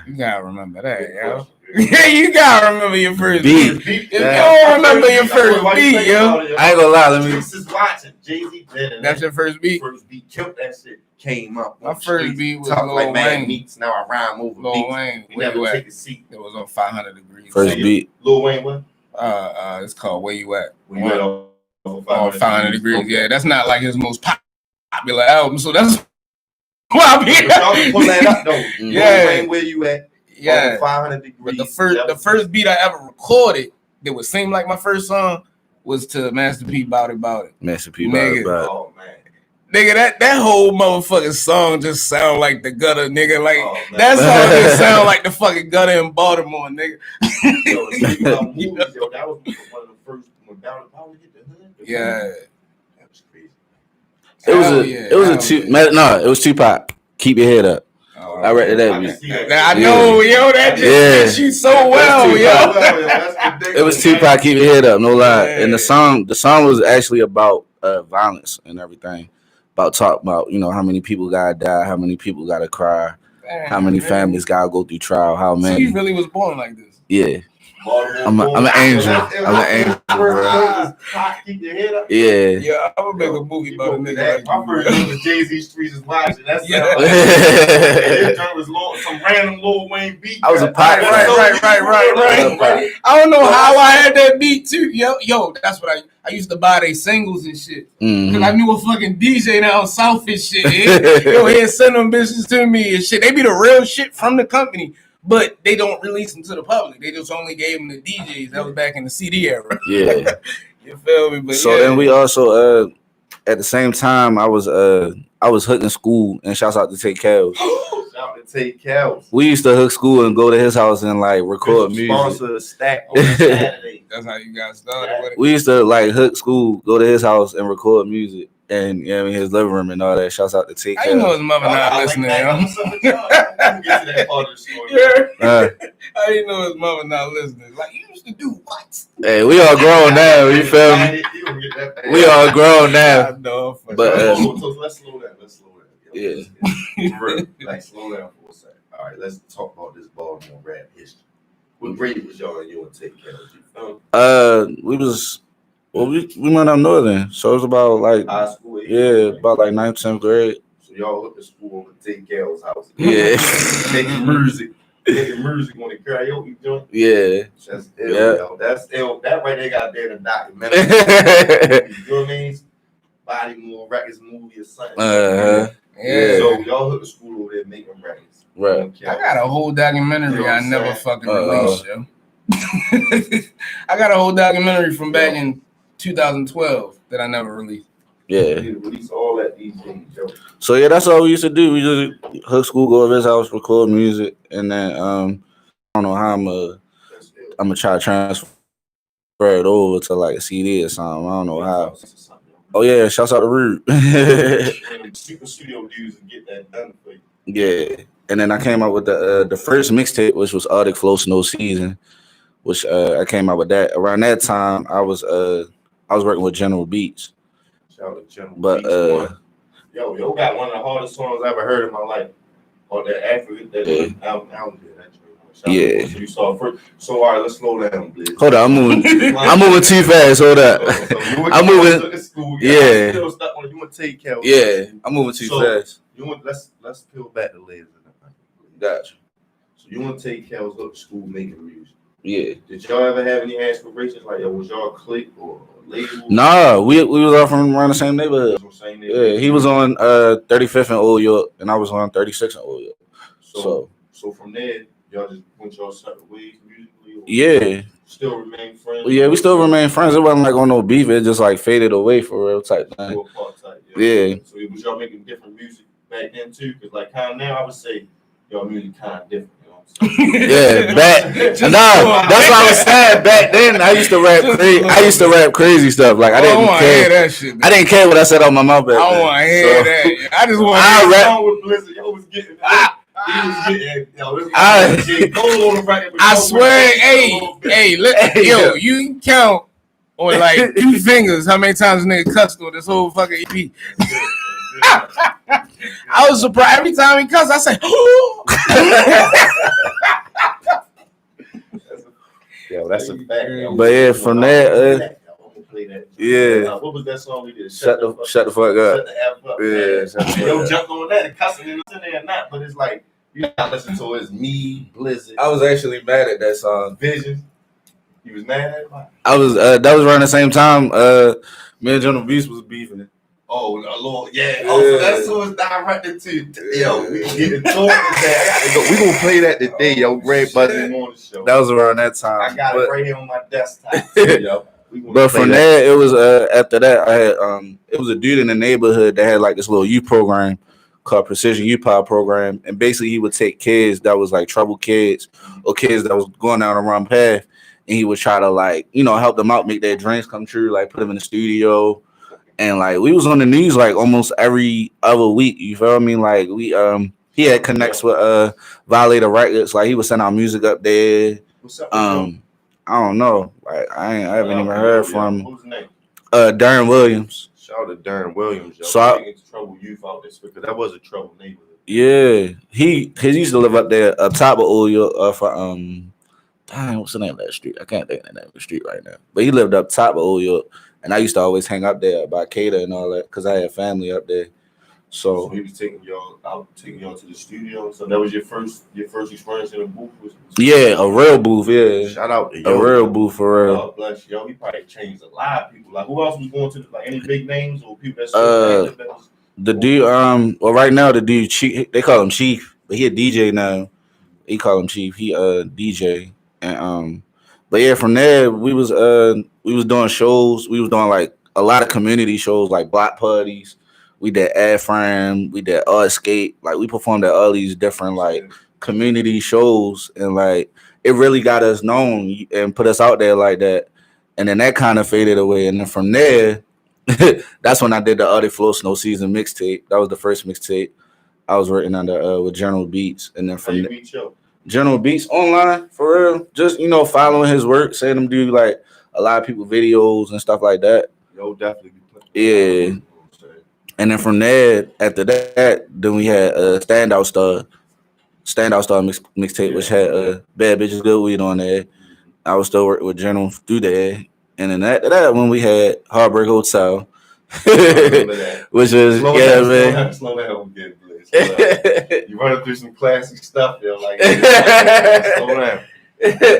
You gotta remember that, yo. Yeah, you gotta remember your first beat. If you Yeah. don't remember your first beat, yo. I ain't gonna lie. Let me. This is watching Jay-Z did it. That's your first beat. First beat killed that shit. Came up. My first beat was Talk Lil like Mad Wayne. Meats. Now I rhyme over Lil beats. Wayne. You Where never you take at? a seat. It was on 500 degrees. First beat. Lil Wayne what? It's called Where You At. Where you at on 500 degrees. Okay. Yeah, that's not like his most popular album, so that's why y'all pull that up though. Yeah. Lil Wayne, Where You At? Yeah. 500 degrees. But the first beat I ever recorded that would seem like my first song was to Master P Bout It. Master P Bout It. Oh man. Nigga, that whole motherfucking song just sound like the gutter, nigga. Like that song just sound like the fucking gutter in Baltimore, nigga. Movies, yo, that was one of the first when Bout It hit the hood. Yeah. That was crazy. It was Tupac. Keep your head up. I read that. I know, yo, that just fits you so well, yo. It was Tupac. Keep your head up, no lie. Yeah. And the song was actually about violence and everything. About how many people gotta die, how many people gotta cry, how many families gotta go through trial, how many. So you really was born like this? Yeah. I'm an angel. I'm an angel, bro. Yeah. I'm gonna make a movie about a nigga. My first name was Jay-Z Streets is watching. That's was some random Lil Wayne beat. I was a pot. Right. I don't know how I had that beat too. Yo, that's what I used to buy they singles and shit. Cause I knew a fucking DJ down south and shit. Yo, he'd send them bitches to me and shit. They be the real shit from the company. But they don't release them to the public. They just only gave them to DJs. That was back in the CD era. Yeah. You feel me? But so then we also at the same time I was hooking school, and shouts out to Takeover. Shout out to Takeover. We used to hook school and go to his house and like record music. Sponsor a stack on Saturday. That's how you got started with it. We used to like hook school, go to his house and record music. And his living room and all that. Shouts out to Takeover. I know his mother not listening. Get to that part of the story. I didn't know his mother not listening. Like, you used to do what? Hey, we all grown now. You feel me? We all grown now. I know. But so let's slow down. Yeah. Like slow down for a second. All right, let's talk about this Baltimore rap history. What grade was y'all and you and Takeover? We went up northern, so it was about like high school. About like 9th, 10th grade. So y'all went to school over to Takeover's house. Yeah. Making music on the karaoke joint. Yeah. That's ill, yo. That's ill. That right there got there in the documentary. You know what I mean? Bodymore records movie or something. Yeah. So y'all hooked the school over there making records. Right. I got a whole documentary I never fucking released, yo. I got a whole documentary from back in 2012 that I never released. Yeah. Release all that these things, yo. So yeah, that's all we used to do. We just hook school, go over his house, record music, and then I don't know how I'm gonna try to transfer it over to like a CD or something. I don't know how. Oh yeah, shouts out to Rude. Super studio dudes and get that done for you. Yeah, and then I came out with the first mixtape, which was Arctic Flow Snow Season, which I came out with that. Around that time, I was working with General Beats. Shout out to General But Beats. Yo got one of the hardest songs I ever heard in my life. On that Africa, album Yeah. So you saw first. So all right, let's slow down, please. Hold on, I'm moving too fast. Hold up. I'm moving. Yeah. Still stuck on you want to take care of. Yeah, I'm moving too fast. You want let's peel back the layers. Gotcha. So you want to take care of up to school making music. Yeah. Did y'all ever have any aspirations like was y'all clique or label? Nah, we was all from around the same neighborhood. Yeah, he was on 35th in Old York, and I was on 36th in Old York. So from there, y'all just went y'all separate ways musically? Yeah. Still remain friends? Well, yeah, we still remain friends. It wasn't like on no beef. It just like faded away for real type thing. Yeah. So was y'all making different music back then too? Because like kind of now I would say y'all music kind of different. Yeah, back. That's what I was saying. Back then, I used to rap crazy. I used to rap crazy stuff. Like I didn't care. That shit, I didn't care what I said on my mouth. I don't want to hear that. I just want to hear that song with Blizzard. Yo was getting. I swear, yo, you can count on like 2 fingers how many times a nigga cussed on this whole fucking EP. I was surprised every time he cussed. I say, "Yo, that's a fact." But yeah, from there, yeah. What was that song we did? Shut the fuck up. Shut the F up. Yeah. Yo, jumped on that and cussing in there or not, but it's like you gotta listen to it. It's me, Blizzard. I was actually mad at that song. Vision. You was mad at it? I was. That was around the same time. Me and General Beast was beefing. Oh, Lord, yeah. Oh, so that's who it's directed to. Yo, we getting talking today. We gonna play that today, yo. Red Buzzing on the show. That was around that time. I got it right here on my desktop. Yo. But from there, it was after that I had it was a dude in the neighborhood that had like this little youth program called Precision Youth Power Program, and basically he would take kids that was like troubled kids or kids that was going down the wrong path, and he would try to like help them out, make their dreams come true, like put them in the studio, and like we was on the news like almost every other week. You feel me? Like we he had connects with Violator Records, like he would send our music up there. What's up? I don't know. Like I haven't even heard from Who's the name? Darren Williams. Shout out to Darren Williams, yo. So trouble youth out this because that was a trouble neighborhood. Yeah, he used to live up there up top of Oyo for dang, what's the name of that street? I can't think of the name of the street right now. But he lived up top of Oyo, and I used to always hang up there by Cater and all that because I had family up there. So he was taking y'all to the studio. So that was your first experience in a booth. Yeah, a real booth. Yeah, shout out to a real booth for real. God bless yo. He probably changed a lot of people. Like who else was going to like any big names or people that the dude. Well, right now the dude Chief. They call him Chief, but he a DJ now. He call him Chief. He DJ and But yeah, from there we was doing shows. We was doing like a lot of community shows, like block parties. We did Airframe, we did Escape, like we performed at all these different like community shows, and like it really got us known and put us out there like that. And then that kind of faded away. And then from there, that's when I did the Other Flow Snow Season mixtape. That was the first mixtape I was working under with General Beats. And then from General Beats online for real, just following his work, seeing him do like a lot of people videos and stuff like that. Yo, definitely. Yeah. And then from there, after that, then we had a Standout Star mixtape, which had Bad Bitches Good Weed on there. I was still working with General through there. And then after that, when we had Heartbreak Hotel, which was, man. Slow down, get bliss. You running through some classic stuff there, like, slow down.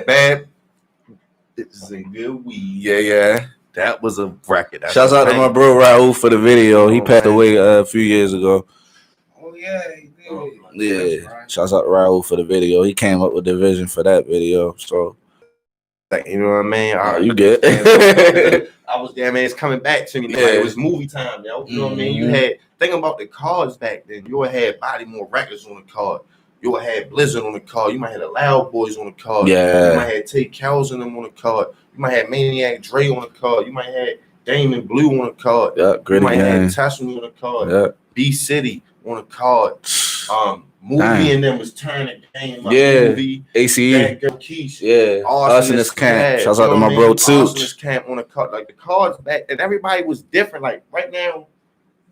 Bad Bitches and Good Weed. Yeah. That was a record. Shouts out to my bro Raul for the video. He passed away a few years ago. Oh yeah, he did. Yeah. Right. Shouts out to Raul for the video. He came up with the vision for that video. So, you know what I mean? You get. I was there, man. It's coming back to me. Yeah. Like, it was movie time, yo. You know what I mean? You had think about the cards back then. You had Bodymore Records on the card. You had Blizzard on the card. You might have the Loud Boys on the card. Yeah. You might have Take Cows on them on the card. You might have Maniac Dre on the card. You might have Damon Blue on the card. Yeah, you might have Tesla on the card. Yeah. B City on the card. Movie and then was turning the game up. Yeah. Movie. ACE. Keisha. Yeah. Arsonist Camp. Shouts out to my bro too. Arsonist Camp on the card. Like the cards back, and everybody was different. Like right now,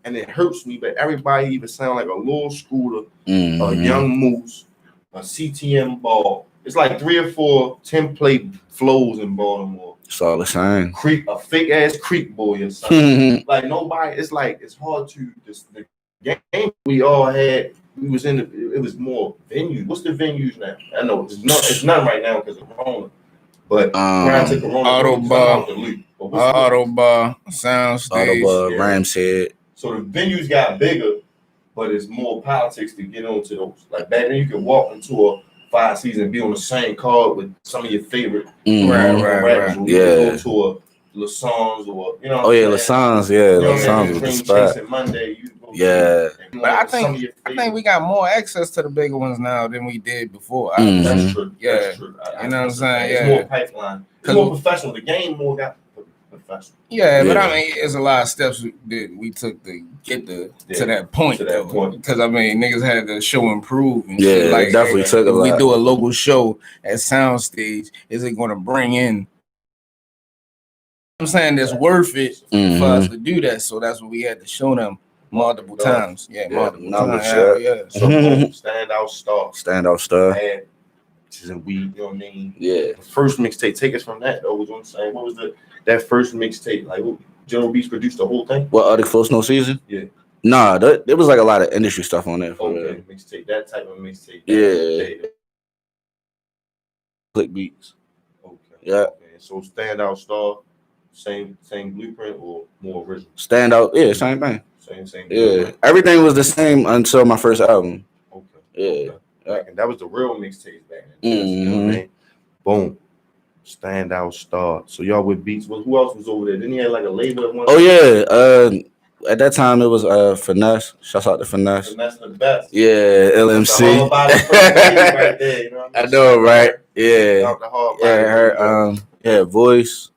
and it hurts me, but everybody even sound like a little Scooter, a Young Moose, a CTM Ball. It's like 3 or 4 template flows in Baltimore. It's all the same. A fake ass Creek Boy or something. Like nobody. It's like it's hard to the game we all had. We was in it was more venues. What's the venues now? I know it's none right now because of Corona. But prior to Corona, Autobar, Soundstage, Autobar, Ramshead. So the venues got bigger, but it's more politics to get onto those. Like back then, you could walk into a 5 seasons, be on the same card with some of your favorite Right. Or you go to a LaSans or Oh yeah, LaSans, LaSans with the spot. Chasing Monday, you go but I think we got more access to the bigger ones now than we did before. That's true. Yeah, that's true. You know what I'm saying? It's more pipeline. It's more professional. The game more got professional. Yeah, but I mean, it's a lot of steps that we took to get to that point. Because I mean, niggas had to show and prove. And shit. Like, definitely took a lot. We do a local show at Soundstage. Is it going to bring in? I'm saying that's worth it for us to do that. So that's what we had to show them multiple times. Multiple times. So standout star. And we, you know what I mean? Yeah. First mixtape. Take us from that though. What I'm saying. What was that first mixtape? Like, General Beats produced the whole thing. What, Arctic Flow Snow Season? Yeah. Nah, there was like a lot of industry stuff on there. Okay, mixtape. That type of mixtape. Yeah. Click beats. Okay. Yeah. Okay. So standout star. Same blueprint or more original? Standout, same thing. Same. Yeah, everything was the same until my first album. Okay. And that was the real mixtapes back then. You know what I mean? Boom. Standout star. So y'all with Beats. Well, who else was over there? Didn't he have like a label at one? Oh yeah. At that time it was Finesse. Shouts out to Finesse. Finesse the best. Yeah, LMC. Right there, you know what I mean? I know, right? Yeah. Her voice.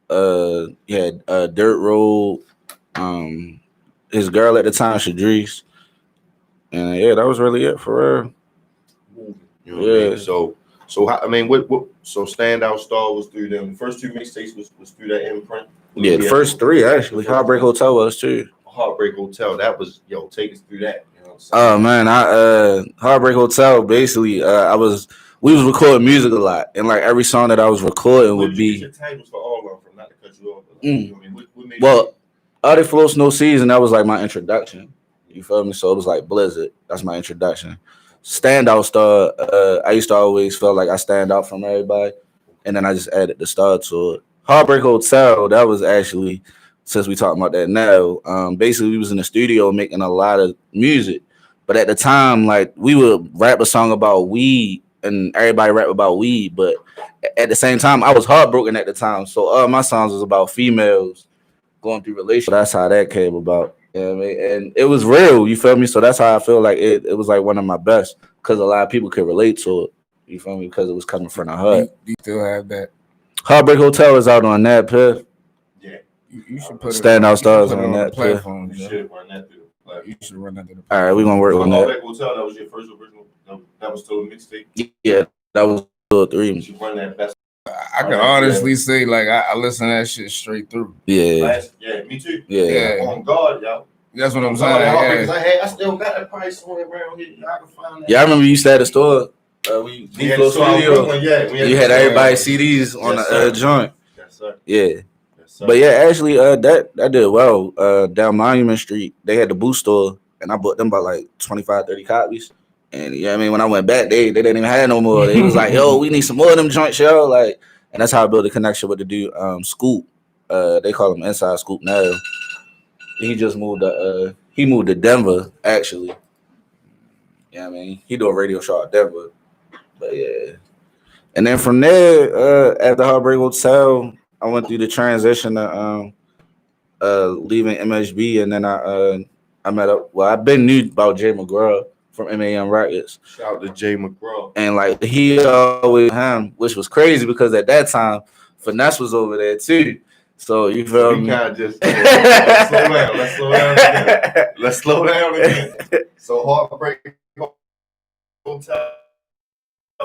Dirt Road, his girl at the time, Shadreese, and that was really it for real. You know what I mean? So how, I mean, what? So standout star was through them. The first 2 mixtapes was through that imprint. Yeah, the first 3 actually. Heartbreak Hotel was too. Heartbreak Hotel. That was take us through that. You know what Oh I'm saying? man, Heartbreak Hotel. Basically, we was recording music a lot, and like every song that I was recording would be. Your titles for all of them, not to cut you off. But you know what I mean? What made Arctic Flow Snow Season, that was like my introduction. You feel me? So it was like Blizzard. That's my introduction. Standout star. I used to always feel like I stand out from everybody, and then I just added the star to it. Heartbreak Hotel. That was actually, since we talking about that now. Basically, we was in the studio making a lot of music, but at the time, like we would rap a song about weed. And everybody rap about weed, but at the same time, I was heartbroken at the time. So all my songs was about females going through relationships. That's how that came about. You know what I mean? And it was real, you feel me? So that's how I feel like it was like one of my best because a lot of people could relate to it. You feel me? Because it was coming from the heart. Do you still have that? Heartbreak Hotel is out on that, Piff. Yeah. You should put Standout Stars on that platform. You should run that through. You should run that through. All right, we're gonna work on that. Heartbreak Hotel, that was your first original. That was still a mixtape. Yeah, that was 3. You should run that best. I can honestly say, like, I listen to that shit straight through. Yeah, me too. Yeah. On guard, y'all. That's what I'm saying. I still got that price somewhere around here. I can find that. Yeah, I remember you used to have the store. We had the studio. You had everybody CDs on the joint. Yes, sir. Yeah. Yes, sir. But yeah, actually, that did well. Down Monument Street, they had the boot store, and I bought them about like 25, 30 copies. And you know what I mean, when I went back, they didn't even have no more. They was like, yo, we need some more of them joints, yo. Like, and that's how I built a connection with the dude, Scoop. They call him Inside Scoop now. He just moved to Denver, actually. Yeah, I mean, he do a radio show at Denver. But yeah. And then from there, after Heartbreak Hotel, I went through the transition to leaving MSB, and then I met up. Well, I've been knew about Jay McGraw from MAM Records. Shout out to Jay McGraw. And like he always him, which was crazy because at that time Finesse was over there too. So you feel me? Kind of just let's slow down again. So Heartbreak Hotel.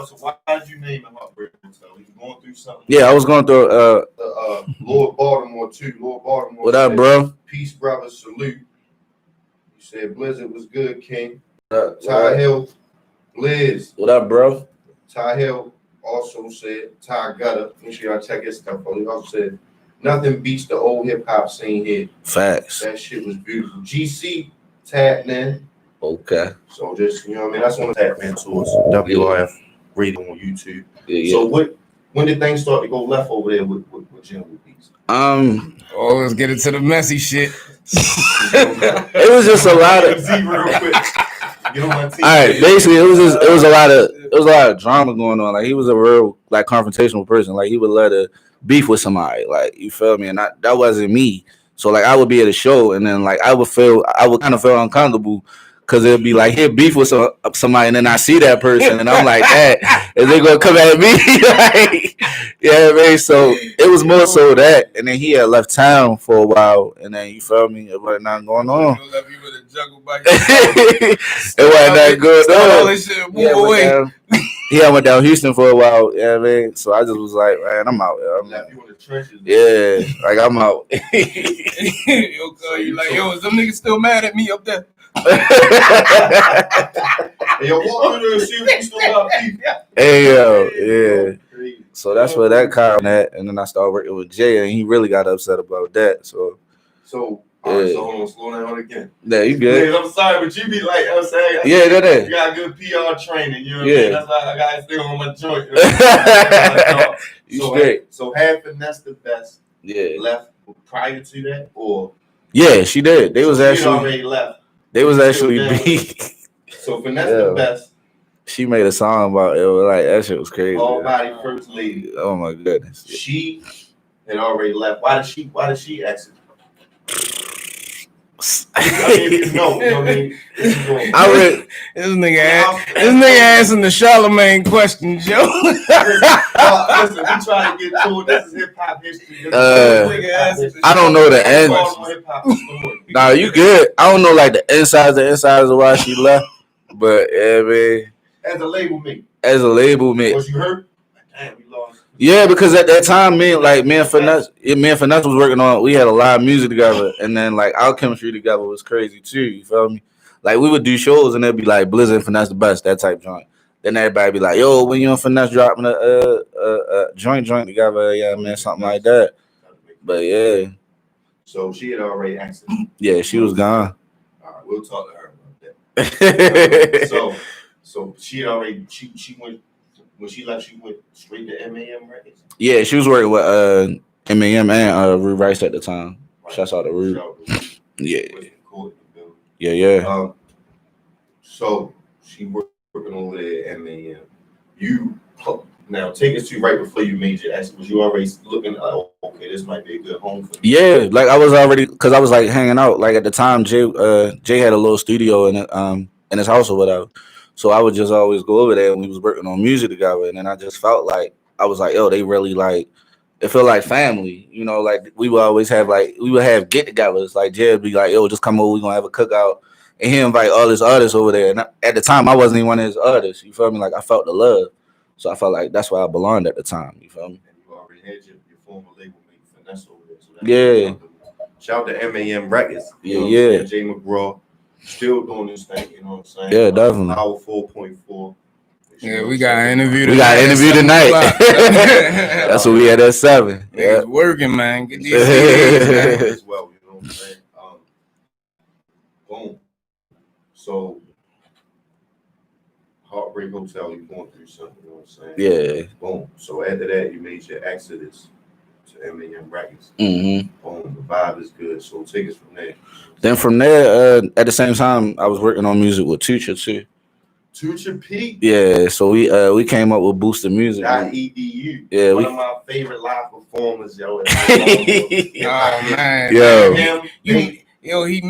So why did you name it Heartbreak Hotel? You going through something? Yeah, I was going through Lord Bodymore too. Lord Bodymore. What up, bro? Peace, brother. Salute. You said Blizzard was good, King. Ty Hill, Liz. What up, bro? Ty Hill also said, Ty Gutter, make sure y'all check his stuff out. He also said, nothing beats the old hip hop scene here. Facts. That shit was beautiful. GC tapped in. Okay. So just, you know what I mean? That's one of the tap in to us. WRF radio on YouTube. Yeah. So when did things start to go left over there with General Beats? Let's get into the messy shit. It was just a lot of Z real quick. Get on my team. All right, basically it was a lot of was a lot of drama going on. Like he was a real like confrontational person. Like he would let a beef with somebody. Like you feel me? And that wasn't me. So like I would be at a show and then like I would kind of feel uncomfortable because it'd be like he'd beef with somebody and then I see that person and I'm like, that is they gonna come at me? Like, yeah, man. So it was more so that, and then he had left town for a while, and then you feel me? It wasn't nothing going on. It wasn't nothing going on. Yeah, I went down Houston for a while. Yeah, man. So I just was like, man, I'm out. Yeah, like I'm out. You like, yo, is them niggas still mad at me up there? Yo, walk through there and see if you still got beef. Hey, yo, yeah. So that's where that came at, and then I started working with Jay, and he really got upset about that. So all right, so hold on, slow down again. Yeah, you good. I'm sorry, but you be like, I'm saying, yeah, that is. You got good PR training, you know what I Yeah. mean? That's why I got to stay on my joint. You straight. So had Finesse the best Yeah. left prior to that, or? Yeah, she did. They was actually already left. They was actually beat. So Finesse the best. She made a song about it. Like that shit was crazy. All body first lady. Oh my goodness. She had already left. Why did she exit? I mean, no, I mean, this nigga asking the Charlemagne questions, yo. Listen, we trying to get to it. This is hip hop history. I don't know the end. Nah, you good. I don't know like the insides of why she left, but yeah, man. As a label mate. Was you hurt? Damn, we lost. Yeah, because at that time, me and Finesse was working on. We had a lot of music together, and then like our chemistry together was crazy too. You feel me? Like we would do shows, and it'd be like Blizzard and Finesse the best, that type joint. Then everybody be like, "Yo, when you and Finesse dropping a joint together, yeah, man, something like that." But yeah. So she had already exited. Yeah, she was gone. All right, we'll talk to her about that. So she had already she went. When she left, she went straight to MAM Records? Yeah, she was working with MAM and Rude Rice at the time. Right. Shouts out to Rude. Yeah. Yeah. So she working over there at MAM. You now take us to right before you made your exit. Was you already looking? Oh, okay, this might be a good home for me. Yeah, like I was already because I was like hanging out. Like at the time, Jay had a little studio in his house or whatever. So I would just always go over there and we was working on music together. And then I just felt like, I was like, yo, they really like, it felt like family. You know, like we would always have get-togethers. Like Jay would be like, yo, just come over, we going to have a cookout. And he invite all his artists over there. And at the time, I wasn't even one of his artists. You feel me? Like I felt the love. So I felt like that's why I belonged at the time. You feel me? And you already had your former label mate Finesse over there. So yeah. Shout out to MAM Records. Yeah. Jay McGraw. Still doing this thing, you know what I'm saying? Yeah, definitely. Hour 4.4. Yeah, we got an interview. We got an interview tonight. That's what we had at 7. Yeah, working, man. Get these CDs, as well. You know what I'm saying? Boom. So, Heartbreak Hotel, you going through something. You know what I'm saying? Yeah. Boom. So after that, you made your exodus to MAM Records. Mm-hmm. Boom. The vibe is good. So take us from there. Then from there, at the same time, I was working on music with Tucha too. Tucha P? Yeah, so we came up with Boosted Music. .edu. Yeah, one of my favorite live performers, yo. Oh man, yo, you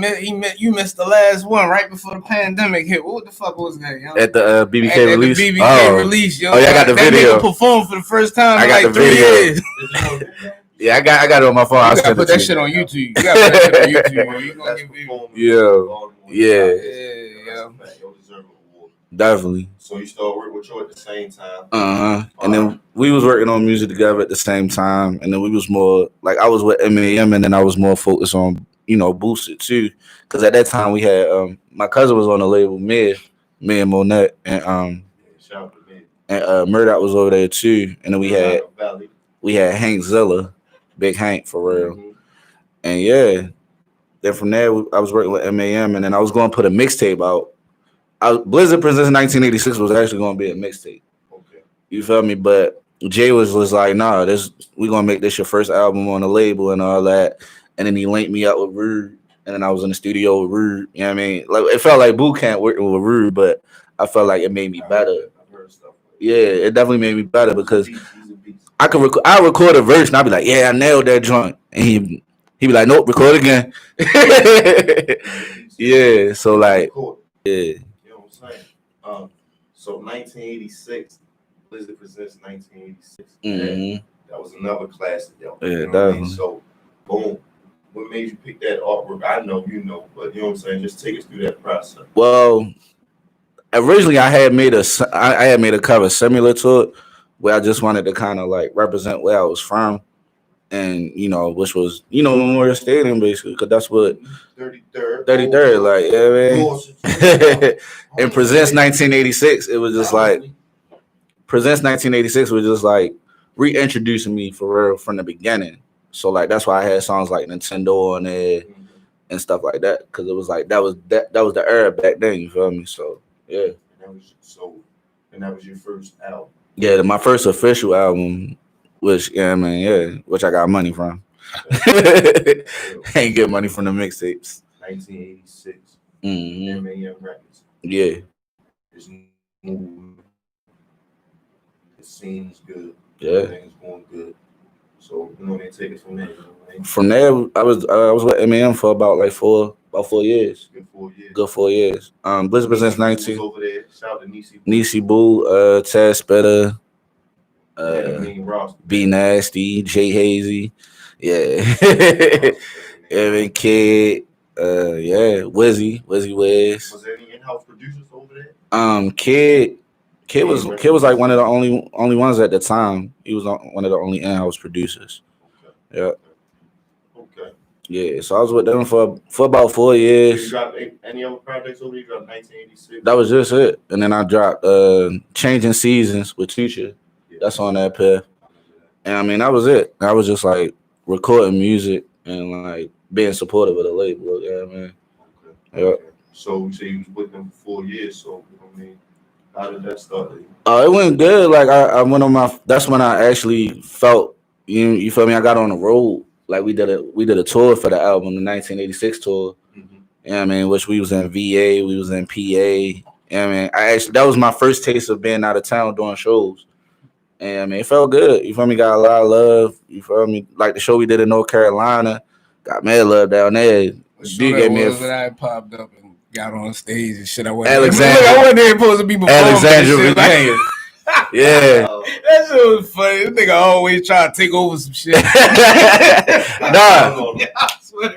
missed the last one right before the pandemic hit. What the fuck was that, yo? At the BBK release. The BBK release, yo. Oh, yeah, I got the video. That nigga performed for the first time in like 3 years. Yeah, I got it on my phone. You gotta put that shit on YouTube. You gotta put that shit on YouTube. You gonna get people. Yeah. Definitely. So you started working with you at the same time. And then we was working on music together at the same time. And then we was more like I was with MAM, and then I was more focused on Boosted too. Because at that time we had my cousin was on the label me and Monette, and Murdoch was over there too. And then we had Hank Zilla. Big Hank for real. Mm-hmm. And yeah, then from there I was working with MAM, and then I was going to put a mixtape out. Blizzard Presents 1986 was actually going to be a mixtape. Okay. You feel me? But Jay was like, nah, we're going to make this your first album on the label and all that. And then he linked me up with Rude, and then I was in the studio with Rude. You know what I mean? Like it felt like boot camp working with Rude, but I felt like it made me better. I've heard stuff Yeah, it definitely made me better because I record a verse and I'll be like, yeah, I nailed that joint. And he be like, nope, record again. Yeah, so like, yeah. You know what I'm saying? So 1986, Blizzard presents 1986. Mm-hmm. That was another classic, yo. Yeah, you know definitely. What I mean? So, boom. What made you pick that artwork? I know, you know, but you know what I'm saying? Just take us through that process. Well, originally I had made a cover similar to it, where I just wanted to kind of like represent where I was from, and you know, which was Memorial Stadium basically, because that's what 33rd, like and Presents 1986. It was just like Presents 1986 was just like reintroducing me for real from the beginning. So like that's why I had songs like Nintendo on there and stuff like that, because it was like that was the era back then. You feel me? So yeah. And that was your first album. Yeah, my first official album, which which I got money from. Ain't get money from the mixtapes. 1986. Mm-hmm. MAM Records. Yeah. It's moving. It seems good. Yeah. Everything's going good. So they take it from there. From there, I was with MAM for about 4 years. Good 4 years. Blizzard Presents 19. Over there. Shout out to Nisi Boo, Ted Spitter, B Nasty, Jay Hazy, yeah, Evan Kid, Wizzy Wiz. Was there any in-house producers over there? Kid was like one of the only ones at the time. He was one of the only in-house producers. Okay. Yeah. Okay. Yeah, so I was with them for about 4 years. You dropped any other projects over there? You dropped 1986? That was just it. And then I dropped Changing Seasons with Teacher. Yeah. That's on that pair. And I mean, that was it. I was just like recording music and like being supportive of the label. Yeah, man. Okay. Yeah. So you say you was with them for 4 years. So, how did that start? It went good. Like I went on that's when I actually felt, you feel me? I got on the road. Like we did a tour for the album, the 1986 tour. Mm-hmm. Yeah, I mean, which we was in VA, we was in PA. Yeah, I mean, that was my first taste of being out of town doing shows. And I mean, it felt good. You feel me? Got a lot of love. You feel me? Like the show we did in North Carolina, got mad love down there. Dude gave me I popped up and got on stage and shit. I wasn't supposed to be before Alexandria, Virginia. Yeah. That shit was funny. This nigga always try to take over some shit. Nah.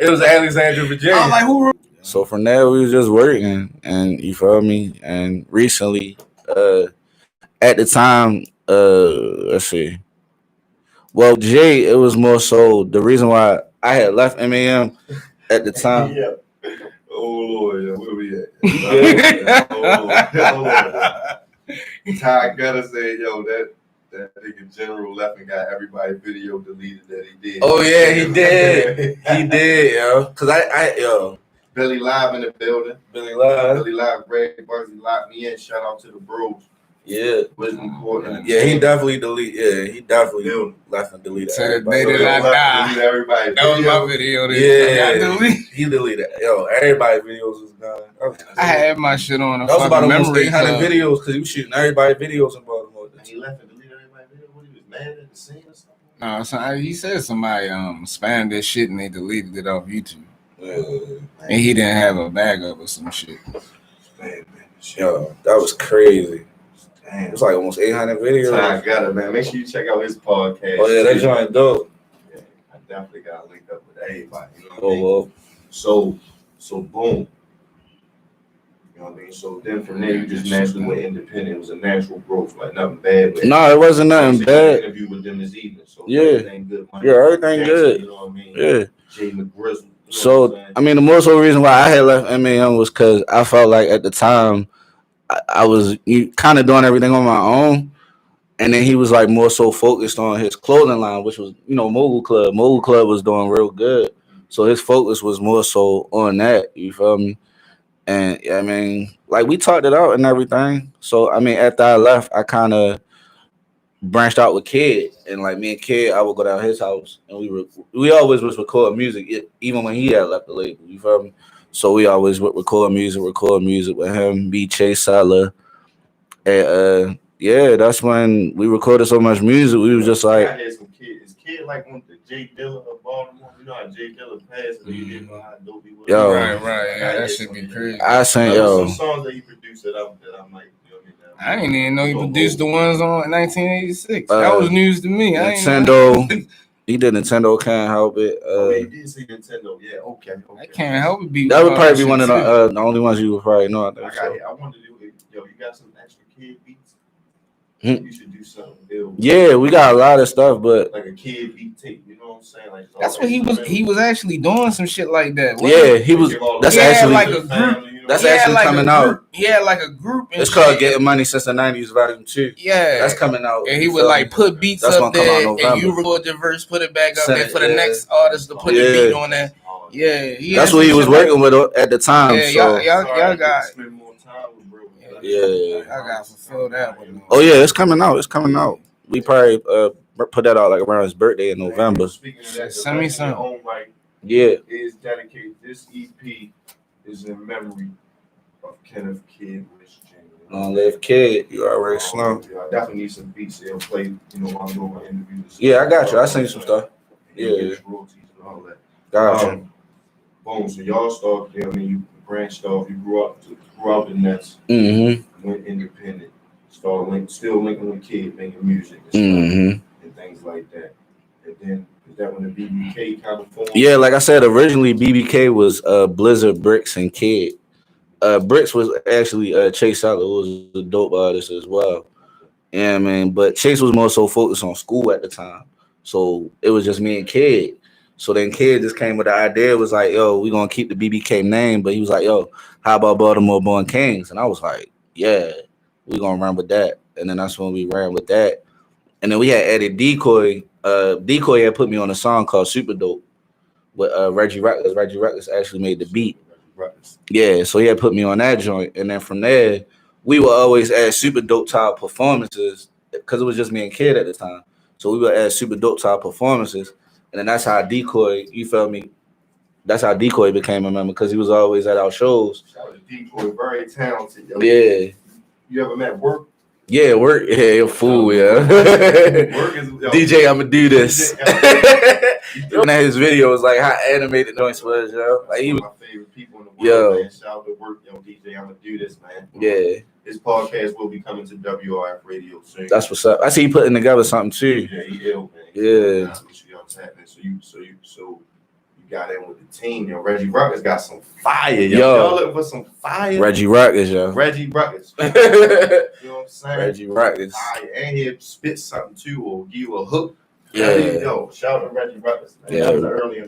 It was Alexandria, Virginia. I was like, who? So from there, we was just working, and you feel me? And recently, at the time, let's see. Well, Jay, it was more so the reason why I had left MAM at the time. Yeah. Oh Lord, where we at? Oh Lord. Ty gotta say, that nigga General left and got everybody video deleted that he did. Oh yeah, he did. He did, yo. Cause I Billy Live in the building. Billy Live, Greg Bugsy locked me in. Shout out to the bros. Yeah. Wisdom Court. Yeah, he definitely left and deleted. To the day that I die. Everybody. That was my video. He deleted. Yo, everybody's videos was gone. I had my shit on. That was about almost 800 videos because he was shooting everybody's videos in Baltimore. And he left and deleted everybody's videos. What, he was mad at the scene or something? No, so he said somebody spammed that shit and they deleted it off YouTube. And he didn't have a backup or some shit. Yo, that was crazy. Damn. It was like almost 800 videos. I got it, man. Make sure you check out his podcast. Oh yeah, that joint dope. Yeah, I definitely got linked up with everybody. You know what I mean? So boom. You know what I mean? So then from there, you just naturally went independent. It was a natural growth, like nothing bad. No, it wasn't nothing bad. Interview with them this evening. So yeah, everything good. Everything good. You know what I mean? Yeah. Jay McGrizzle. So I mean, the more so reason why I had left MAM was because I felt like at the time I was kind of doing everything on my own, and then he was like more so focused on his clothing line, which was Mogul Club. Mogul Club was doing real good, so his focus was more so on that. You feel me? And I mean, like we talked it out and everything. So I mean, after I left, I kind of branched out with Kid, and like me and Kid, I would go down his house, and we always was recording music, even when he had left the label. You feel me? So we always would record music with him, me, Chase Salah, and Yeah, that's when we recorded so much music. We was just like, I had some kids. Is kid like on the Jay Dilla of Baltimore? You know how Jay Dilla passed and he did behind Dopey with yo, right. Yeah, that should be crazy. I sent some songs that he produced that I'm like, you know what I mean? I didn't even know he produced the ones on 1986. That was news to me. Nintendo. He did Nintendo Can't Help It. He did say Nintendo. Yeah, okay. I Can't Help It. That would probably be one of the only ones you would probably know. I wanted to do it. Yo, you got some extra kid beats? You should do something. Yeah, we got a lot of stuff, but like a kid beat tape. You know what I'm saying? Like that's what he was. He was actually doing some shit like that. Yeah, he was. That's actually like a group. That's actually like coming out. Yeah, like a group. It's called Getting Money Since the 90s Volume 2. Yeah, that's coming out. And he would like put beats up there, and you record the verse, put it back up there for the next artist to put the beat on there. Yeah, that's what he was working with at the time. Yeah, so y'all got. Yeah, I got to fulfill that one. Oh yeah, it's coming out. It's coming out. We probably put that out like around his birthday in November. Send me some. Yeah. Is dedicated. This EP is in memory of Kenneth Kidd. Long live Kid. You already slow. I definitely need some beats. They'll play. You know, while I'm doing my interviews. Yeah, I got you. I seen some stuff. Yeah. Royalties and all that. Gotcha. Boom. So y'all started. I mean, you branched off. You grew up the Nets. Went independent. Started still linking with Kid, making music and things like that. And then is that when the BBK kind of formed? Yeah, like I said, originally BBK was Blizzard, Bricks, and Kid. Bricks was actually Chase Outlet was a dope artist as well. Yeah, man. But Chase was more so focused on school at the time, so it was just me and Kid. So then Kid just came with the idea, was like, yo, we gonna keep the BBK name, but he was like, yo, how about Baltimore Born Kings? And I was like, yeah, we gonna run with that. And then that's when we ran with that. And then we had added Decoy. Decoy had put me on a song called Super Dope with Reggie Ruckus. Reggie Ruckus actually made the beat. Yeah, so he had put me on that joint. And then from there, we would always add Super Dope type performances because it was just me and Kid at the time. So we would add Super Dope type performances. And then that's how Decoy, you feel me? That's how Decoy became a member because he was always at our shows. Shout out to Decoy, very talented. Yo. Yeah. You ever met Work? Yeah, Work. Yeah, you're a fool, yeah. Work is, DJ, I'ma do this. And his videos, like how animated noise was, yo. Like he was my favorite people in the world, man. Shout out to Work, yo, DJ, I'ma do this, man. Yeah. His podcast will be coming to WRF Radio soon. That's what's up. I see you putting together something too. Yeah, he ill, man. Yeah. Make sure y'all tap in. So you got in with the team, yo. Reggie Ruckus got some fire, yo. Y'all looking for some fire? Reggie Ruckus, yo. Reggie Ruckus. You know what I'm saying? Reggie Ruckus. Fire. And he'll spit something too, or give you a hook. Yeah. Yo, shout out to Reggie Ruckus. Yeah. That was early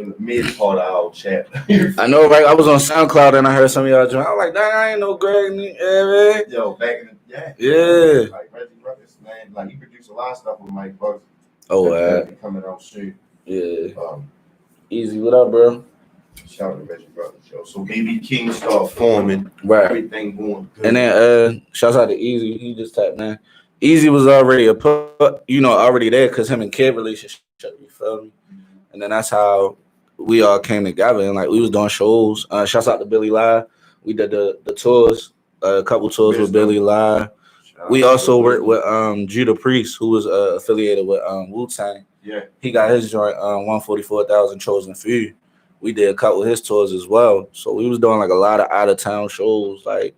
in the mid part of our chat. I know, right? I was on SoundCloud and I heard some of y'all join. I was like, dang, I ain't no Greg. Yeah, man. Yo, back in the Yeah. Like Reggie Ruckus, man. Like he produced a lot of stuff with Mike Bugs. Oh, wow. Coming out soon. Yeah. Easy. What up, bro? Shout out to Reggie Brothers, yo. So BB King start forming. Right. Everything going good. And then shouts out to Easy. He just tapped in. Easy was already already there because him and Kid relationship, you feel me? And then that's how we all came together and like we was doing shows. Shouts out to Billy Lai. We did the tours, a couple tours with Billy Lai. We also worked with Judah Priest, who was affiliated with Wu-Tang. Yeah. He got his joint 144,000 Chosen Few. We did a couple of his tours as well. So we was doing like a lot of out of town shows, like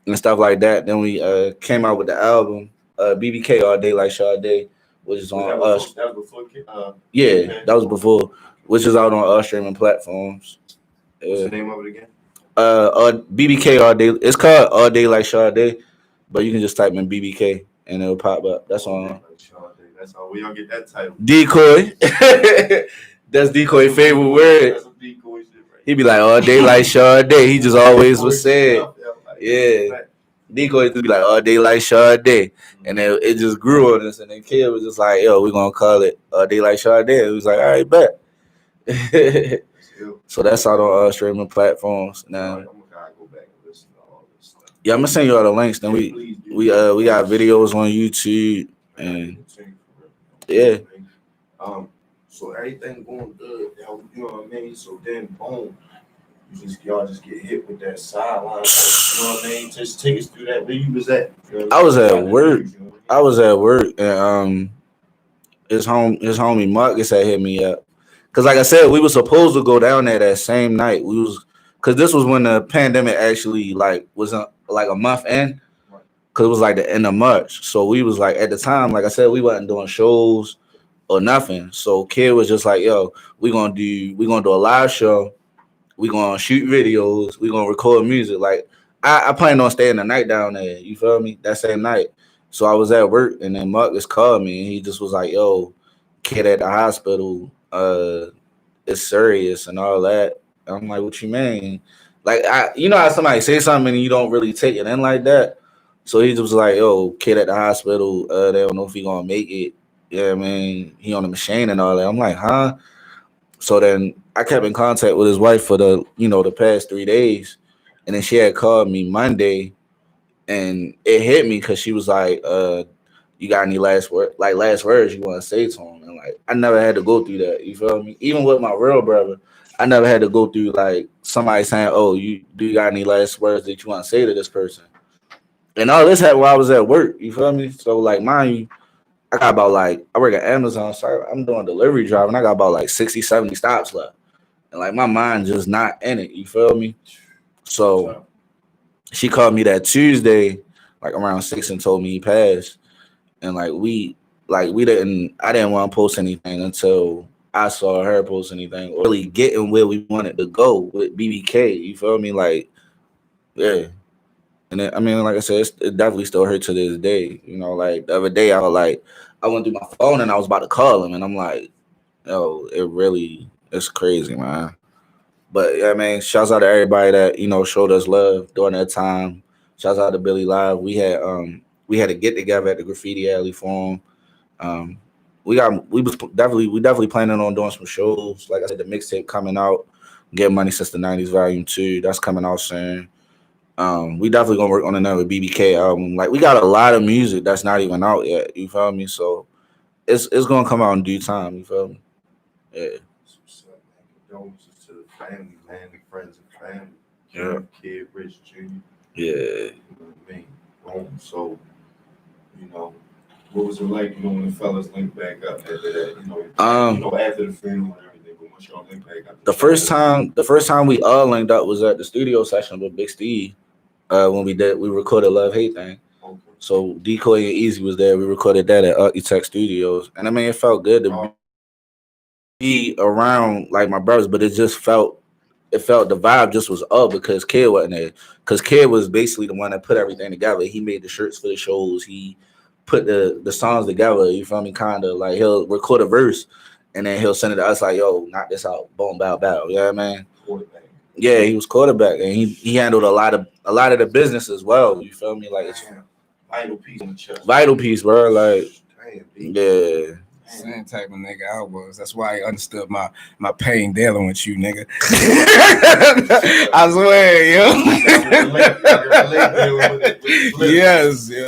and stuff like that. Then we came out with the album BBK All Day Like Sade, which is on us. That was before. Yeah, that was before, which is out on all streaming platforms. What's the name of it again? BBK All Day. It's called All Day Like Sade, but you can just type in BBK and it'll pop up. That's on. That's how we all get that title. Decoy. That's Decoy favorite word. That's some Decoy shit, right? He be like, all day like Sade. He just always was said. Yeah. Decoy just be like, all day like Sade. And then it just grew on us. And then Kid was just like, yo, we're going to call it All Day Like Sade. It was like, all right, bet. So that's out on all streaming platforms now. Yeah, I'm going to send you all the links. Then we got videos on YouTube. And yeah. So everything going good, you know what I mean? So then, boom, y'all just get hit with that sideline. You know what I mean? Just take us through that. Where you was at? You know, I was at work. I was at work, and his homie Marcus had hit me up. Cause like I said, we were supposed to go down there that same night. Cause this was when the pandemic actually like was like a month in. Cause it was like the end of March. So we was like at the time, like I said, we wasn't doing shows or nothing. So Kid was just like, yo, we gonna do a live show. We gonna shoot videos. We gonna record music. Like I planned on staying the night down there. You feel me? That same night. So I was at work, and then Marcus called me, and he just was like, "Yo, Kid at the hospital. It's serious and all that." And I'm like, "What you mean?" Like you know how somebody say something and you don't really take it in like that. So he just was like, "Yo, Kid at the hospital. They don't know if he gonna make it. Yeah, man. He on the machine and all that." I'm like, "Huh?" So then I kept in contact with his wife for the past 3 days, and then she had called me Monday, and it hit me because she was like, "You got any last words you want to say to him?" And like I never had to go through that. You feel me? Even with my real brother, I never had to go through like somebody saying, "Oh, you got any last words that you want to say to this person?" And all this happened while I was at work. You feel me? So like, mind you, I got about like I work at Amazon, so I'm doing delivery drive, and I got about like 60, 70 stops left. And like my mind just not in it, you feel me? So she called me that Tuesday, like around 6, and told me he passed. And I didn't want to post anything until I saw her post anything or really getting where we wanted to go with BBK. You feel me? Like, yeah. And then, I mean, like I said, it definitely still hurts to this day. You know, like the other day, I went through my phone and I was about to call him, and I'm like, yo, it's crazy, man. But yeah, man, shouts out to everybody that showed us love during that time. Shouts out to Billy Live. We had a get together at the Graffiti Alley for him. We definitely planning on doing some shows. Like I said, the mixtape coming out. Get Money Since the 90s Volume 2. That's coming out soon. We definitely gonna work on another BBK album. Like we got a lot of music that's not even out yet. You feel me? So it's gonna come out in due time. You feel me? Yeah. Condolences to the family, man, the friends and family. Yeah. Kid Rich Jr. Yeah. You know what I mean? So, what was it like, when the fellas linked back up after that? After the funeral and everything, but once y'all linked back up. The first time we all linked up was at the studio session with Big Steve. When we recorded Love Hate Thing. Okay. So Decoy and Easy was there. We recorded that at Architect Studios, and I mean it felt good to be around like my brothers, but it felt the vibe just was up because Kid wasn't there. Because Kid was basically the one that put everything together. He made the shirts for the shows. He put the songs together. You feel me? Kind of like he'll record a verse and then he'll send it to us like, "Yo, knock this out, boom, bow, bow." You know what I mean? Yeah, he was quarterback, and he handled a lot of the business as well. You feel me? Like it's vital piece on the chest. Vital piece, bro. Like, yeah. Same type of nigga I was. That's why I understood my pain dealing with you, nigga. I swear, yo. Yes, yo.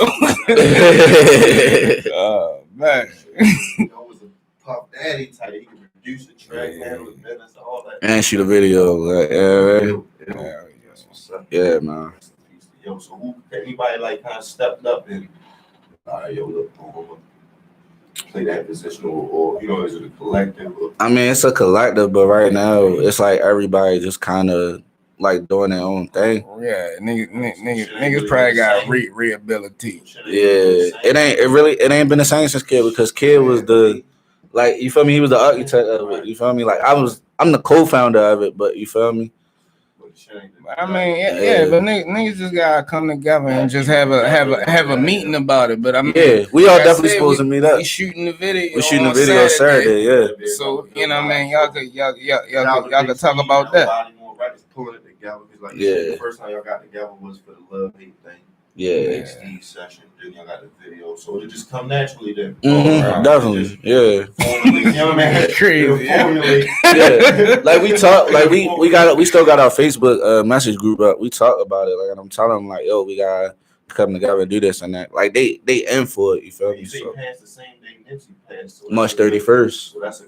Oh man. Was a Puff Daddy type. He could produce a track, handle the business, all that. And shoot a video. Like, yeah, man. Yo, so anybody like kind of stepped up and look, play that position or is it a collective? I mean, it's a collective, but right now it's like everybody just kind of like doing their own thing. Yeah, niggas probably got rehabilitate. Yeah, it ain't been the same since Kid, because Kid was you feel me? He was the architect of it. You feel me? Like I'm the co-founder of it, but you feel me? I mean, but niggas just gotta come together and just have a meeting about it. But I mean, yeah, we all definitely supposed to meet up. We shooting the video. We're shooting the video Saturday, yeah. So what I mean, y'all could talk about that. Pulling it together, because yeah, the first time y'all got together was for the Love Hate Thing. Yeah. Steve session, then y'all got the video, so it just come naturally then. Definitely, yeah. You know what I mean? Crazy. Yeah. Like we talk, like we still got our Facebook message group up. We talk about it. Like, and I'm telling them like, yo, we got, come together and do this and that. Like they in for it. You feel me? They passed the same day Nipsey passed. So March 31st. So that's so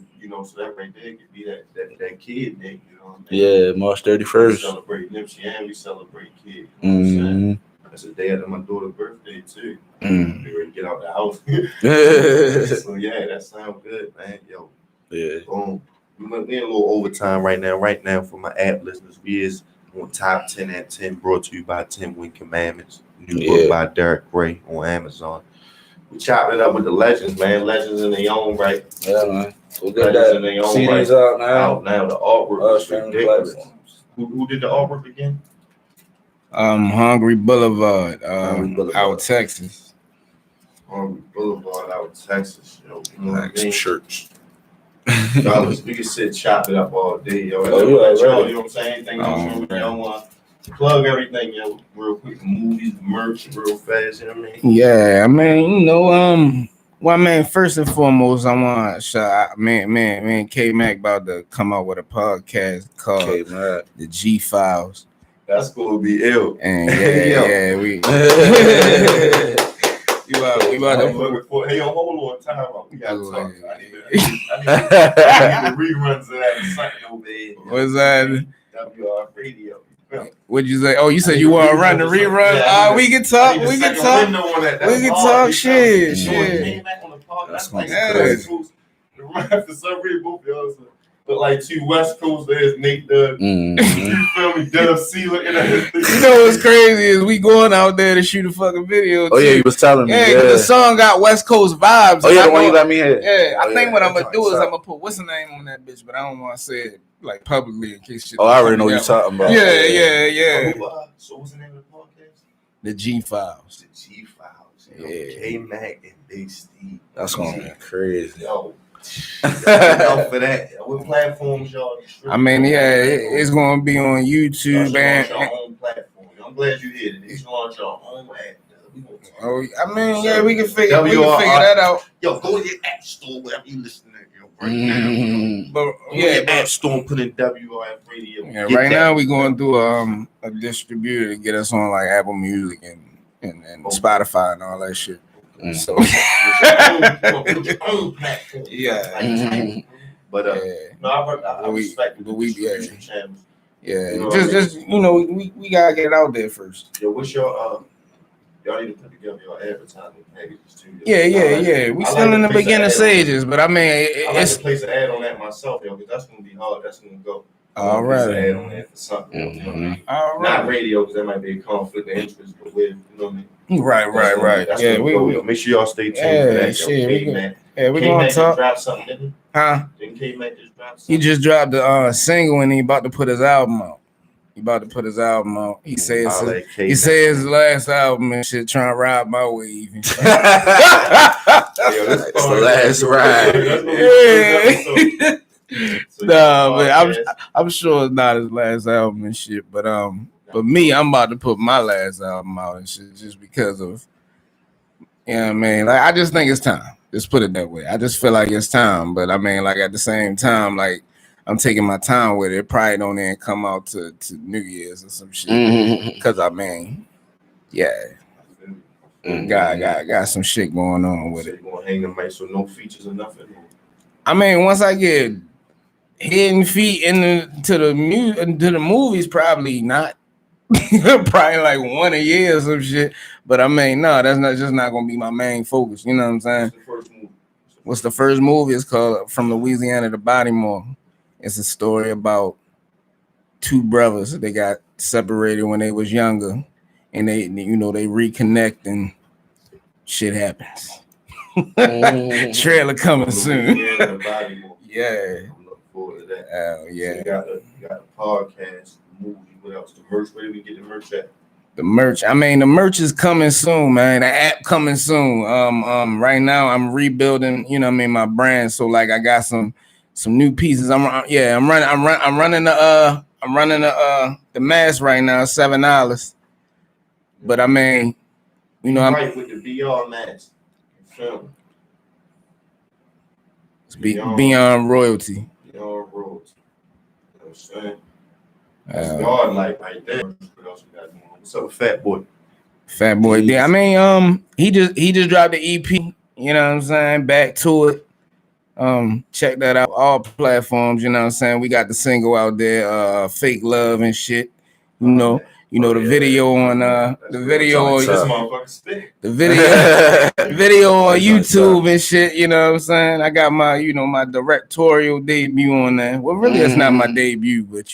that right there could be that kid day. You know what I mean? Yeah, March 31st. We celebrate Nipsey and we celebrate kid. You know what I'm saying? That's the day after my daughter's birthday too. We ready to get out the house. So yeah, that sounds good, man. Yo. Yeah. Boom. We're in a little overtime right now. Right now, for my app listeners, we is on Top 10 at 10, brought to you by 10 Wing Commandments. New book by Derek Gray on Amazon. We chopped it up with the legends, man. Legends in their own right. Yeah, man. We'll get legends that. in their own CDs right. out now. The artwork is ridiculous. Who did the artwork again? Hungry Boulevard, out Texas. Hungry Boulevard, out Texas. Yo, you know what I mean? Church. Fellas, we can sit chop it up all day, yo. You know what I'm saying? Anything else y'all want to plug everything, yo, real quick. Movies, merch, real fast, you know what I mean? Yeah, I mean, well, man, first and foremost, I want to shout out, man, K-Mac about to come out with a podcast called The G-Files. That's going to be ill. And we about to hey, yo, hold on, time out. We got to talk. I need the reruns of that something over there. What's that? WR Radio. What'd you say? Oh, you said you want to run the rerun? Yeah, we can talk. We can talk. Shit. That's crazy. For some reason, both y'all but like two West Coast, there's Nate Dub. You feel me? Dub C looking at his thing. You know what's crazy is we going out there to shoot a fucking video. Oh, yeah, you was telling me. Yeah, the song got West Coast vibes. Oh, yeah, the one you got me here. Yeah, I think what I'm going to do is I'm going to put, what's the name on that bitch, but I don't want to say it like publicly in case shit. Oh, I already know what you're talking about. Yeah. So what's the name of the podcast? The G-Files. The G-Files. K-Mac and Big Steve. That's going to be crazy. Yo. For that. What platforms y'all? I mean, it's gonna be on YouTube and your own platform. I'm glad you did it. You launch your own app. Oh, I mean, we can figure that out. Yo, go to your app store, wherever you listen to right now. But your app store and put in WRF Radio. Yeah, right now we going through a distributor to get us on like Apple Music and Spotify and all that shit. So but no, I respect the YouTube channels. Yeah, just we gotta get it out there first. Yo, what's your y'all need to put together your advertising packages too. Yeah. We still in the beginning stages, but I mean, it's to place an ad on that myself, yo, because that's gonna be hard. That's gonna go. All right. Ad on that for something. You know what I mean? All right. Not radio, because that might be a conflict of interest, but with, you know what I mean. Right. Yeah, we make sure y'all stay tuned for that. Shit, we gonna talk. Drop something, didn't he? Huh? Didn't K-Mac just drop something? He just dropped the single and he about to put his album out. He says his last album and shit, trying to ride my wave. That's the last ride. But I'm sure it's not his last album and shit. But me, I'm about to put my last album out and shit just because of, you know what I mean? Like, I just think it's time. Just put it that way. I just feel like it's time. But I mean, like, at the same time, like, I'm taking my time with it. It probably don't even come out to New Year's or some shit. Because I mean, got some shit going on with it. You're gonna hang the mic, so no features or nothing. I mean, once I get hidden feet into the movies, probably not. Probably like one a year or some shit. But I mean, no, that's not gonna be my main focus. You know what I'm saying? What's the first movie? It's called From Louisiana to Bodymore. It's a story about two brothers. They got separated when they was younger, and they reconnect and shit happens. Trailer coming soon. Yeah. I'm looking forward to that. Yeah. So you got a podcast, movie. What else? The merch. Where do we get the merch at? The merch. I mean, the merch is coming soon, man. The app coming soon. Right now I'm rebuilding, my brand. So like I got some new pieces. I'm running the mask right now, $7. But I mean, I'm right with the VR mask. Film. It's beyond royalty. Beyond royalty. You know what I'm saying? That's God like right there. What else we got going on? What's up, Fat Boy? Fat Boy D. I mean, he just dropped the EP. You know what I'm saying? Back to it. Check that out. All platforms. You know what I'm saying? We got the single out there. Fake Love and shit. You know the video on the video on YouTube and shit. You know what I'm saying? I got my my directorial debut on there. Well, really, it's not my debut, but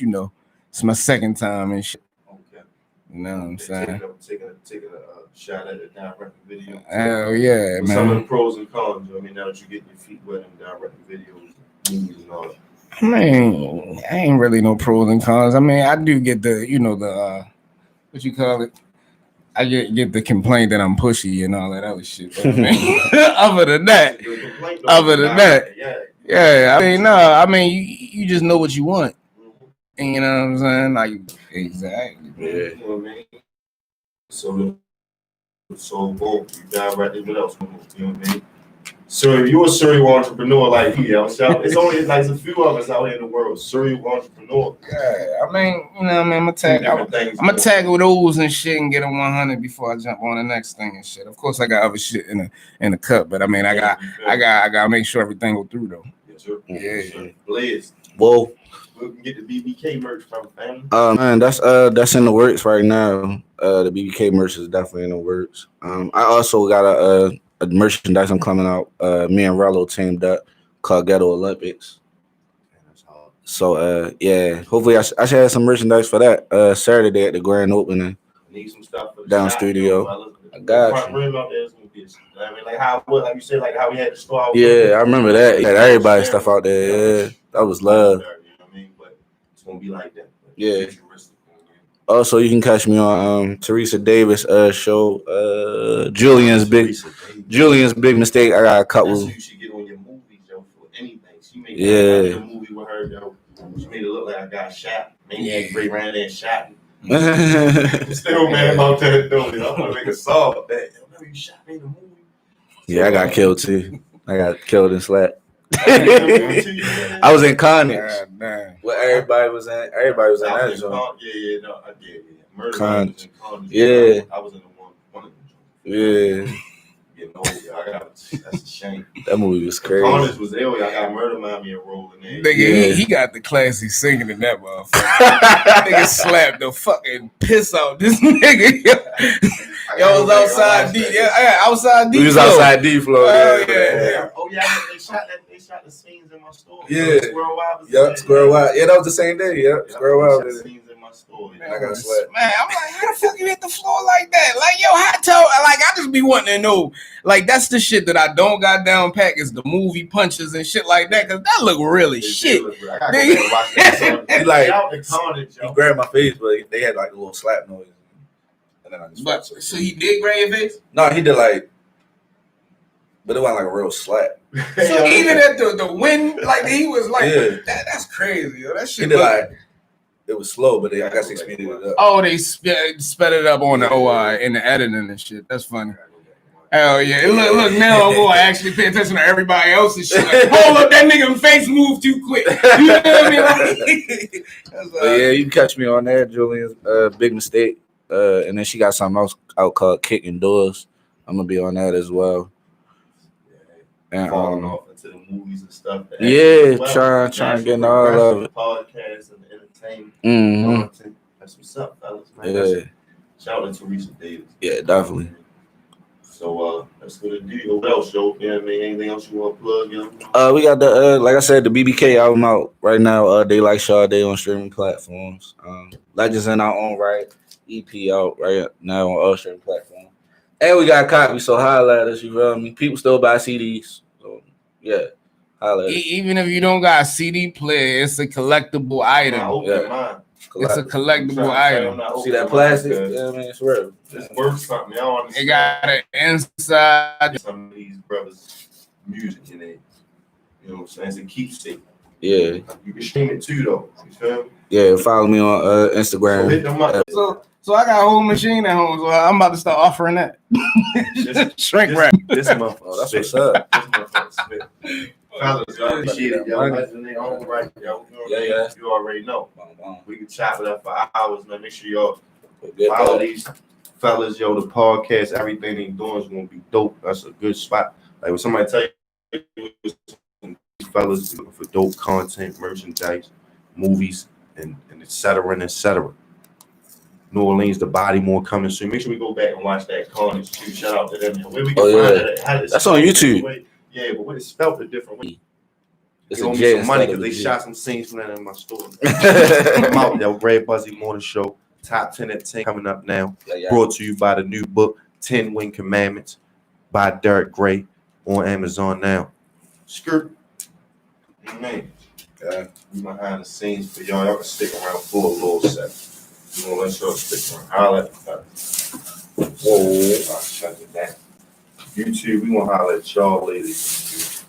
it's my second time and shit. Okay. You know what I'm saying? Taking a shot at the direct video. Hell yeah, man. Some of the pros and cons. I mean, now that you get your feet wet in direct videos, movies and all that. I mean, I ain't really no pros and cons. I mean, I do get the what you call it? I get the complaint that I'm pushy and all that other shit. But, I mean, other than that, yeah. I mean, no. I mean, you just know what you want. And you know what I'm saying? Like, exactly. Yeah. You know what I mean? So boom, you dive right in. What else? You know what I mean? So if you're a serial entrepreneur like me, it's only like a few of us out here in the world. Serial entrepreneur. Yeah, I mean, I'm gonna tackle those and shit and get them 100 before I jump on the next thing and shit. Of course, I got other shit in the cup, but I mean, I got make sure everything go through though. Yes, sir. Yeah. Yes, sir. Blaze. Whoa. We can get the BBK merch from family. Man, that's in the works right now. The BBK merch is definitely in the works. I also got a merchandise I'm coming out. Me and Rello teamed up called Ghetto Olympics. So yeah, hopefully I should have some merchandise for that Saturday at the grand opening. Need some stuff for the down shop, studio. I got you. I mean, like you said, like how we had the store. Yeah, I remember that. Yeah, everybody's stuff out there. Yeah, that was love. But it's gonna be like that. Yeah. Also, you can catch me on Teresa Davis show. Julian's big mistake. I got a couple. That's who you should get on your movies, yo, for anything. She made a movie with her, yo. She made it look like I got shot. Maybe Ray ran there and shot me. Still mad about that though. I'm gonna make a song of that. You shot me in the movie. Yeah, I got killed too. I got killed and slapped. I was in Carnage. Well, everybody was in that joint. Yeah, no, I did. Yeah. Murder Carnage. Yeah. I was in the one of them. Yeah. That's a shame. That movie was crazy. Carnage was ill. I got Murder Mommy and rolling in. Nigga, he got the classy singing in that motherfucker. Nigga slapped the fucking piss out this nigga. Yo was outside D. Yeah, outside D. We was outside D floor. Yeah. Oh yeah, they shot the scenes in my store. Yeah. Squirrel Wild. Yep, Squirrel Wild. Yeah, that was the same day. Yep, Squirrel Wild. Scenes in my store. Man, I got slapped. Man, I'm like, how the fuck you hit the floor like that? Like, yo, I just be wanting to know. Like, that's the shit that I don't got down pat is the movie punches and shit like that, because that look really shit. He grabbed my face, but they had like a little slap noise. And then I just so he did grab your face? No, he did like, but it wasn't like a real slap. So even at the wind, like he was like, that's crazy. Yo. That shit. He did like, it was slow, but I guess they speeded it up. Oh, they sped it up on the OI in the editing and shit. That's funny. Hell yeah. Look, now I'm going to actually pay attention to everybody else's shit. Like, hold up, that nigga face moved too quick. You know what I mean? But yeah, you can catch me on there, Julian's Big Mistake. And then she got something else out called Kicking Doors. I'm going to be on that as well. And, falling off into the movies and stuff. Yeah, trying to get all of it. Podcasts and entertainment. Mm-hmm. That's what's up, fellas. Man. Yeah. Shout out to Teresa Davis. Yeah, definitely. So let's go to do what else, yo? You know what I mean? Anything else you want to plug, yo? We got the like I said, the BBK album out right now. They Like Sade on streaming platforms. Legends in Our Own Right EP out right now on all streaming platforms. And we got copies, so holla at us, you feel me? People still buy CDs. So yeah. Holla at us. Even if you don't got a CD player, it's a collectible item. It's a collectible item. See that plastic? Yeah, I mean, it's real. It's worth something. I don't understand. It got an inside. Some of these brothers' music in it. You know what I'm saying? It's a keepsake. Yeah. You can stream it too, though. You feel me? Yeah, follow me on Instagram. So hit them up. So I got a whole machine at home, so I'm about to start offering that. Shrink wrap. This motherfucker. Oh, that's what's up. This motherfucker spit. Fellas, y'all appreciate it, yo. That's in their own right, yo. Yeah. You already know. We can chop it up for hours, man. Make sure y'all follow these fellas, yo, the podcast, everything they doing is gonna be dope. That's a good spot. Like when somebody tell you, fellas looking for dope content, merchandise, movies, and et cetera and et cetera. New Orleans, the Bodymore coming soon. Make sure we go back and watch that Carnage too. Shout out to them. Where we can find it. That's on YouTube. Yeah, but what it's spelled a different way. It's owe me some money because they shot some scenes from that in my store. I'm out, yo. Red Buzzy Morning Show. Top 10 at 10 coming up now. Brought to you by the new book, 10 Wing Commandments by Derek Gray on Amazon now. Skirt. Man. We behind the scenes for y'all. Y'all can stick around for a little second. You know, let's y'all stick around. Holla at the whoa. I'll shut it down. YouTube, we gonna holler at y'all ladies.